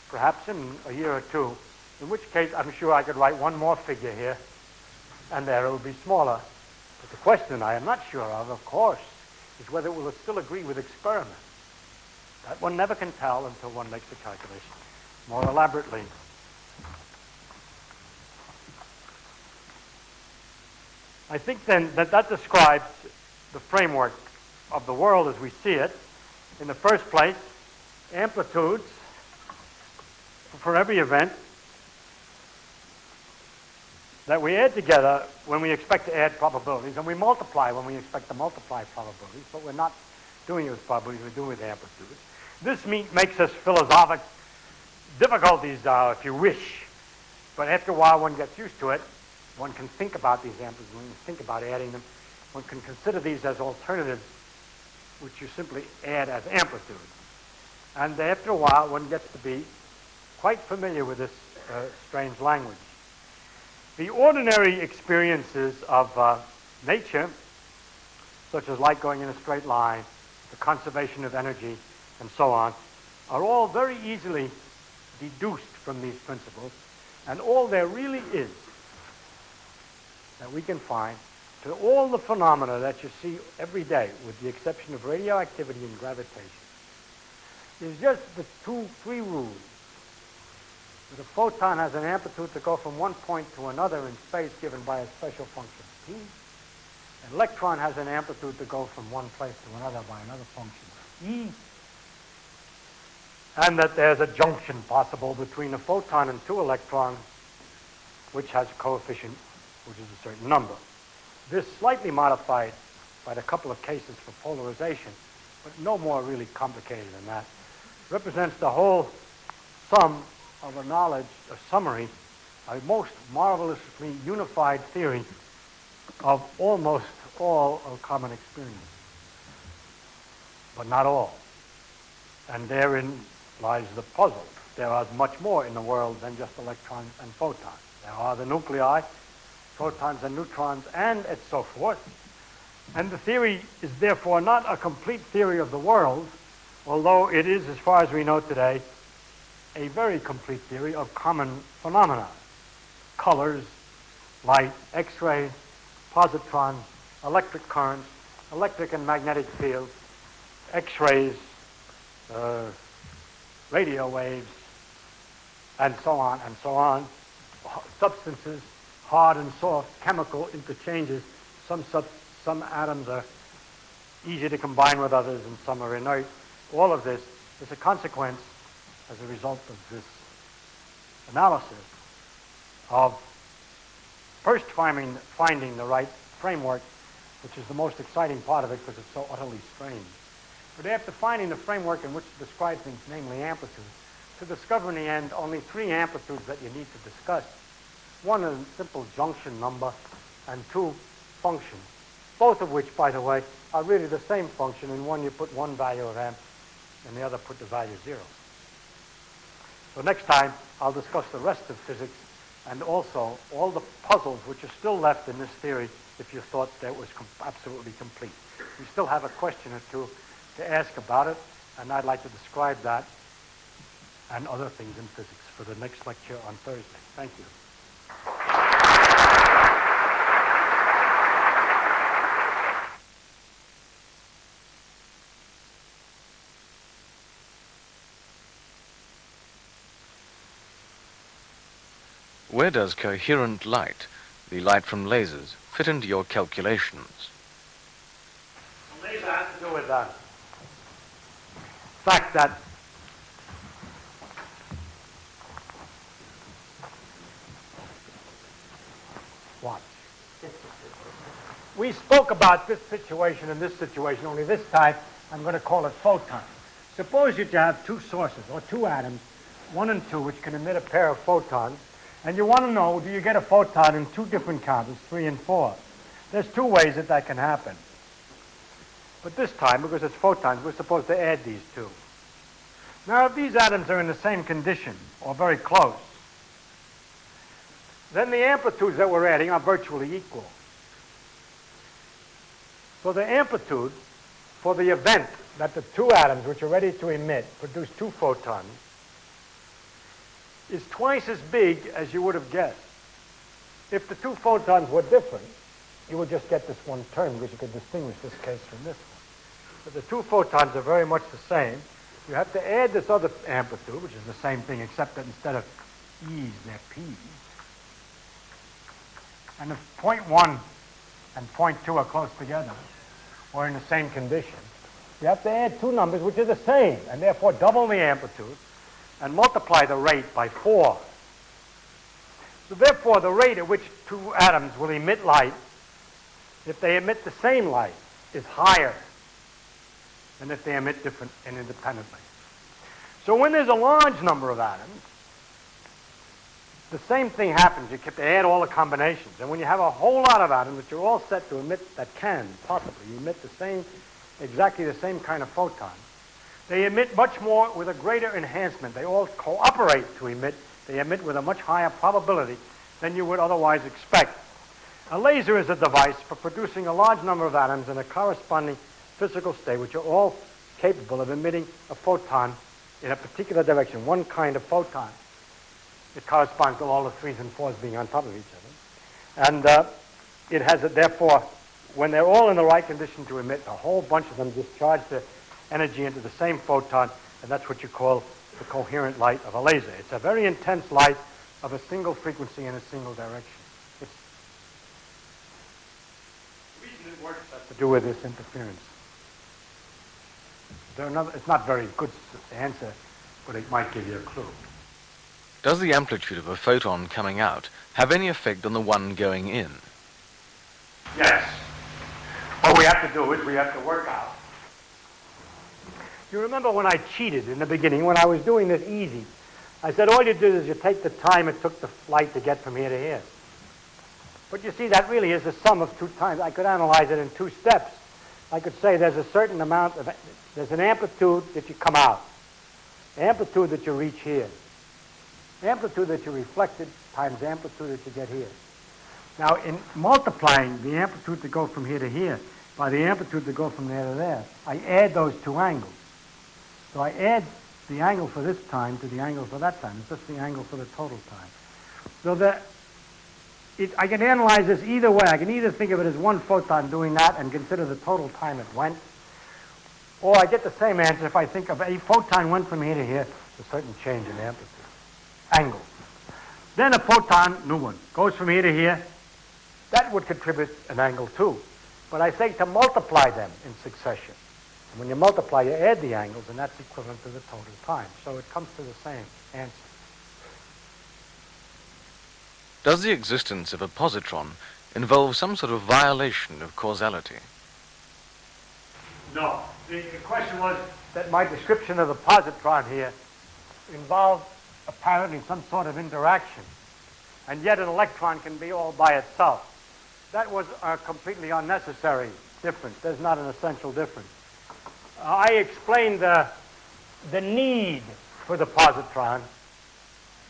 perhaps in a year or 2, in which case I'm sure I could write one more figure here, and the error will be smaller. But the question I am not sure of course, is whether it will still agree with experiment. That one never can tell until one makes the calculation more elaborately. I think then that describes the framework of the world as we see it. In the first place, amplitudes for every event that we add together when we expect to add probabilities, and we multiply when we expect to multiply probabilities, but we're not doing it with probabilities, we're doing it with amplitudes. This makes us philosophic difficulties, if you wish, but after a while one gets used to it, one can think about these amplitudes, one can think about adding them. One can consider these as alternatives, which you simply add as amplitudes. And after a while, one gets to be quite familiar with this strange language. The ordinary experiences of nature, such as light going in a straight line, the conservation of energy, and so on, are all very easily deduced from these principles, and all there really is that we can find to all the phenomena that you see every day, with the exception of radioactivity and gravitation, is just the three rules. That a photon has an amplitude to go from one point to another in space given by a special function P. An electron has an amplitude to go from one place to another by another function E. And that there's a junction possible between a photon and two electrons, which has a coefficient which is a certain number. This slightly modified by a couple of cases for polarization, but no more really complicated than that, represents the whole sum of a knowledge, a summary, a most marvelously unified theory of almost all of common experience, but not all. And therein lies the puzzle. There are much more in the world than just electrons and photons. There are the nuclei, protons and neutrons, and so forth. And the theory is therefore not a complete theory of the world, although it is, as far as we know today, a very complete theory of common phenomena. Colors, light, X-rays, positrons, electric currents, electric and magnetic fields, X-rays, radio waves, and so on, substances, hard and soft, chemical interchanges. Some atoms are easy to combine with others and some are inert. All of this is a consequence, as a result of this analysis, of first finding the right framework, which is the most exciting part of it because it's so utterly strange. But after finding the framework in which to describe things, namely amplitudes, to discover in the end only three amplitudes that you need to discuss. One is a simple junction number, and two functions, both of which, by the way, are really the same function. In one you put one value of amp, and the other put the value 0. So next time I'll discuss the rest of physics and also all the puzzles which are still left in this theory if you thought that it was absolutely complete. We still have a question or two to ask about it, and I'd like to describe that and other things in physics for the next lecture on Thursday. Thank you. Where does coherent light, the light from lasers, fit into your calculations? A laser has to do with the fact that watch. We spoke about this situation and this situation, only this time I'm going to call it photons. Suppose you have two sources, or two atoms, 1 and 2, which can emit a pair of photons, and you want to know, do you get a photon in two different counters, 3 and 4? There's two ways that can happen. But this time, because it's photons, we're supposed to add these two. Now, if these atoms are in the same condition, or very close, then the amplitudes that we're adding are virtually equal. So the amplitude for the event that the two atoms which are ready to emit produce two photons is twice as big as you would have guessed. If the two photons were different, you would just get this one term because you could distinguish this case from this one. But the two photons are very much the same. You have to add this other amplitude, which is the same thing except that instead of E's, they're P's. And if 0.1 and 0.2 are close together, or in the same condition, you have to add two numbers which are the same, and therefore double the amplitude, and multiply the rate by 4. So therefore, the rate at which two atoms will emit light, if they emit the same light, is higher than if they emit different and independently. So when there's a large number of atoms, the same thing happens. You have to add all the combinations. And when you have a whole lot of atoms that you're all set to emit, that can possibly emit exactly the same kind of photon, they emit much more with a greater enhancement. They all cooperate to emit. They emit with a much higher probability than you would otherwise expect. A laser is a device for producing a large number of atoms in a corresponding physical state, which are all capable of emitting a photon in a particular direction, one kind of photon. It corresponds to all the 3s and 4s being on top of each other. And it has, therefore, when they're all in the right condition to emit, a whole bunch of them discharge their energy into the same photon, and that's what you call the coherent light of a laser. It's a very intense light of a single frequency in a single direction. The reason it works has to do with this interference. It's not very good answer, but it might give you a clue. Does the amplitude of a photon coming out have any effect on the one going in? Yes. What we have to do is we have to work out. You remember when I cheated in the beginning, when I was doing this easy, I said all you do is you take the time it took the light to get from here to here. But you see, that really is the sum of 2 times. I could analyze it in 2 steps. I could say there's a certain amount of, there's an amplitude that you come out, amplitude that you reach here, amplitude that you reflected times amplitude that you get here. Now, in multiplying the amplitude to go from here to here by the amplitude to go from there to there, I add those 2 angles. So I add the angle for this time to the angle for that time. It's just the angle for the total time. So that I can analyze this either way. I can either think of it as one photon doing that and consider the total time it went, or I get the same answer if I think of a photon went from here to here, a certain change in amplitude, angle. Then a photon, new one, goes from here to here. That would contribute an angle too. But I say to multiply them in succession. And when you multiply, you add the angles, and that's equivalent to the total time. So it comes to the same answer. Does the existence of a positron involve some sort of violation of causality? No. The question was that my description of the positron here involved apparently some sort of interaction, and yet an electron can be all by itself. That was a completely unnecessary difference. There's not an essential difference. I explained the need for the positron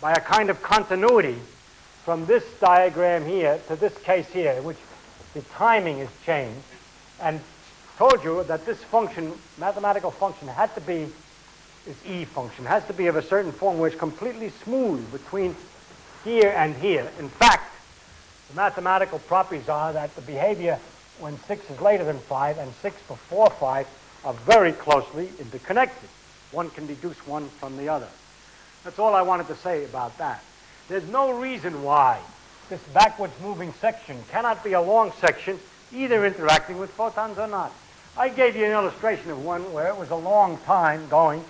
by a kind of continuity from this diagram here to this case here, in which the timing is changed, and told you that this function, mathematical function, had to be, this E function, has to be of a certain form where it's completely smooth between here and here. In fact, the mathematical properties are that the behavior when 6 is later than 5 and 6 before 5 are very closely interconnected. One can deduce one from the other. That's all I wanted to say about that. There's no reason why this backwards moving section cannot be a long section, either interacting with photons or not. I gave you an illustration of one where it was a long time going,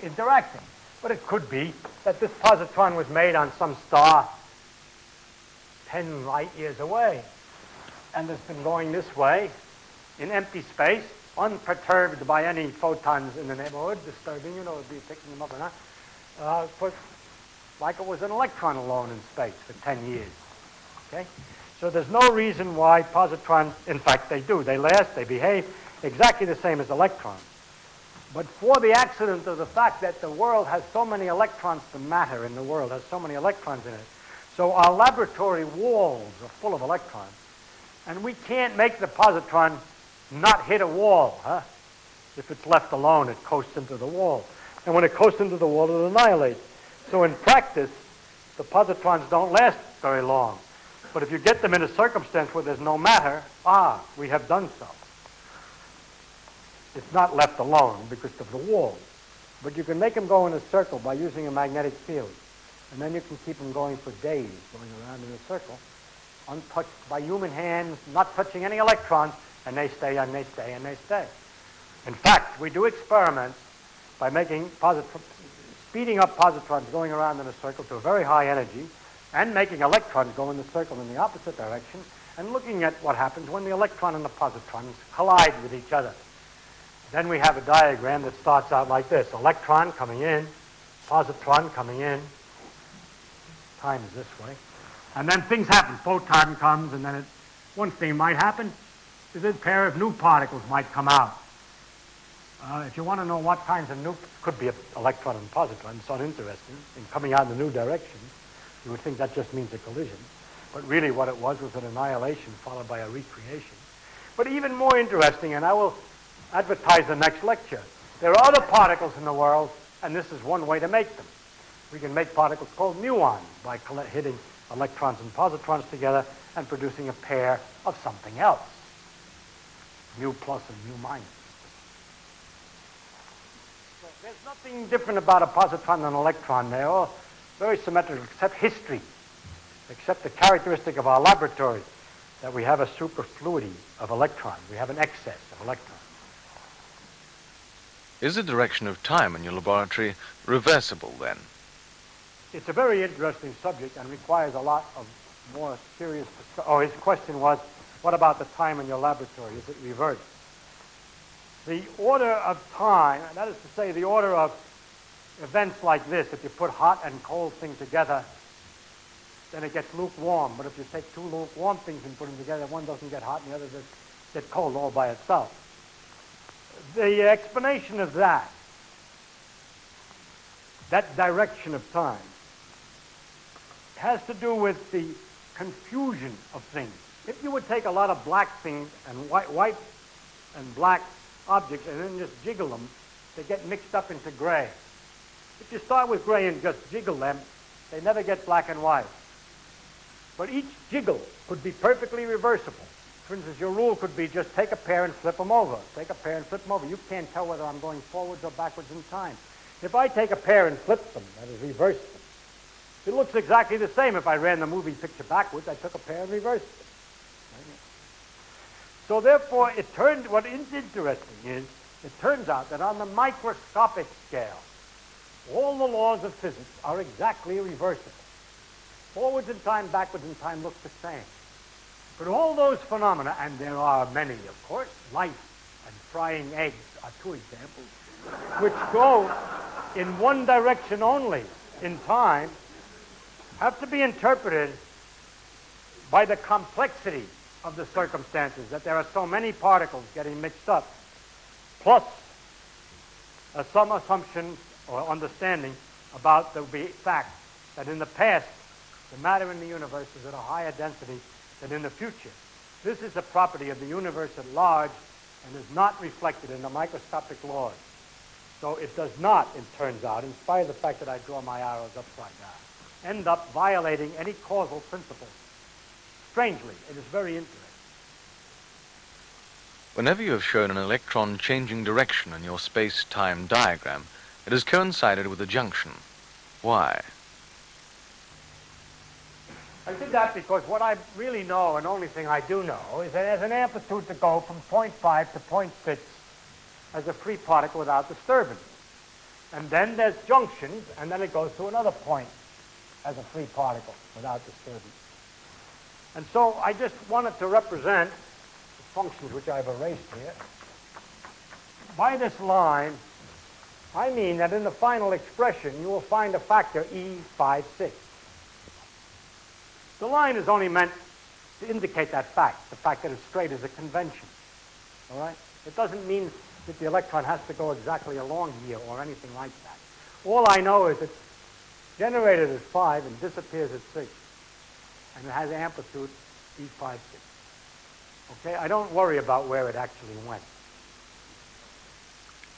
interacting. But it could be that this positron was made on some star 10 light years away, and it's been going this way in empty space, unperturbed by any photons in the neighborhood, disturbing, you know, it'd be picking them up or not, like it was an electron alone in space for 10 years. Okay? So there's no reason why positrons, in fact, they do. They last, they behave exactly the same as electrons. But for the accident of the fact that the world has so many electrons, the matter in the world has so many electrons in it, so our laboratory walls are full of electrons, and we can't make the positron not hit a wall, huh? If it's left alone, it coasts into the wall. And when it coasts into the wall, it annihilates. So in practice, the positrons don't last very long. But if you get them in a circumstance where there's no matter, we have done so. It's not left alone because of the wall. But you can make them go in a circle by using a magnetic field. And then you can keep them going for days, going around in a circle, untouched by human hands, not touching any electrons, and they stay, and they stay, and they stay. In fact, we do experiments by making speeding up positrons going around in a circle to a very high energy, and making electrons go in the circle in the opposite direction, and looking at what happens when the electron and the positrons collide with each other. Then we have a diagram that starts out like this. Electron coming in, positron coming in, time is this way. And then things happen. Photon comes, and then one thing might happen is a pair of new particles might come out. If you want to know what kinds of new, could be an electron and positron, it's uninteresting, in coming out in a new direction, you would think that just means a collision. But really what it was an annihilation followed by a recreation. But even more interesting, and I will advertise the next lecture, there are other particles in the world, and this is one way to make them. We can make particles called muons by hitting electrons and positrons together and producing a pair of something else, mu plus and mu minus. So there's nothing different about a positron and an electron. They're all very symmetrical, except history, except the characteristic of our laboratory, that we have a superfluity of electrons. We have an excess of electrons. Is the direction of time in your laboratory reversible then? It's a very interesting subject and requires a lot of more serious discussion. Oh, his question was, what about the time in your laboratory? Is it reversed? The order of time, and that is to say the order of events like this, if you put hot and cold things together, then it gets lukewarm. But if you take two lukewarm things and put them together, one doesn't get hot and the other does get cold all by itself. The explanation of that direction of time, has to do with the confusion of things. If you would take a lot of black things and white and black objects and then just jiggle them, they get mixed up into gray. If you start with gray and just jiggle them, they never get black and white. But each jiggle could be perfectly reversible. For instance, your rule could be just take a pair and flip them over. Take a pair and flip them over. You can't tell whether I'm going forwards or backwards in time. If I take a pair and flip them, that is, reverse them, it looks exactly the same. If I ran the movie picture backwards, I took a pair and reversed it. So therefore, what is interesting is, it turns out that on the microscopic scale, all the laws of physics are exactly reversible. Forwards in time, backwards in time look the same. But all those phenomena, and there are many, of course, light and frying eggs are two examples, which go in one direction only in time, have to be interpreted by the complexity of the circumstances, that there are so many particles getting mixed up, plus some assumptions or understanding about the fact that in the past, the matter in the universe is at a higher density than in the future. This is the property of the universe at large and is not reflected in the microscopic laws. So it does not, it turns out, in spite of the fact that I draw my arrows upside down, end up violating any causal principle. Strangely, it is very interesting. Whenever you have shown an electron changing direction in your space-time diagram, it has coincided with a junction. Why? I did that because what I really know, and only thing I do know, is that it has an amplitude to go from 0.5 to 0.6 as a free particle without disturbance. And then there's junctions, and then it goes to another point as a free particle without disturbance. And so I just wanted to represent the functions which I've erased here. By this line, I mean that in the final expression, you will find a factor E56. The line is only meant to indicate that fact, the fact that it's straight is a convention. All right? It doesn't mean that the electron has to go exactly along here or anything like that. All I know is it's generated at 5 and disappears at 6. And it has amplitude E56. Okay? I don't worry about where it actually went.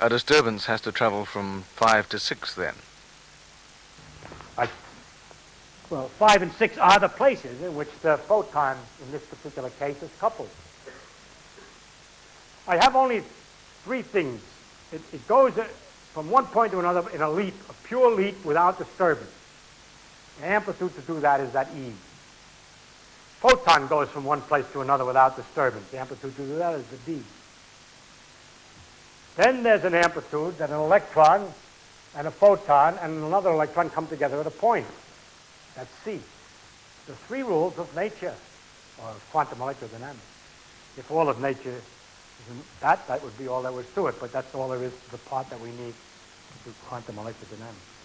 A disturbance has to travel from 5 to 6 then. Well, 5 and 6 are the places in which the photon, in this particular case, is coupled. I have only 3 things. It goes from one point to another in a leap, a pure leap without disturbance. The amplitude to do that is that E. Photon goes from one place to another without disturbance. The amplitude to do that is the D. Then there's an amplitude that an electron and a photon and another electron come together at a point. That's C. The 3 rules of nature, or of quantum electrodynamics. If all of nature is that would be all there was to it, but that's all there is to the part that we need to do quantum electrodynamics.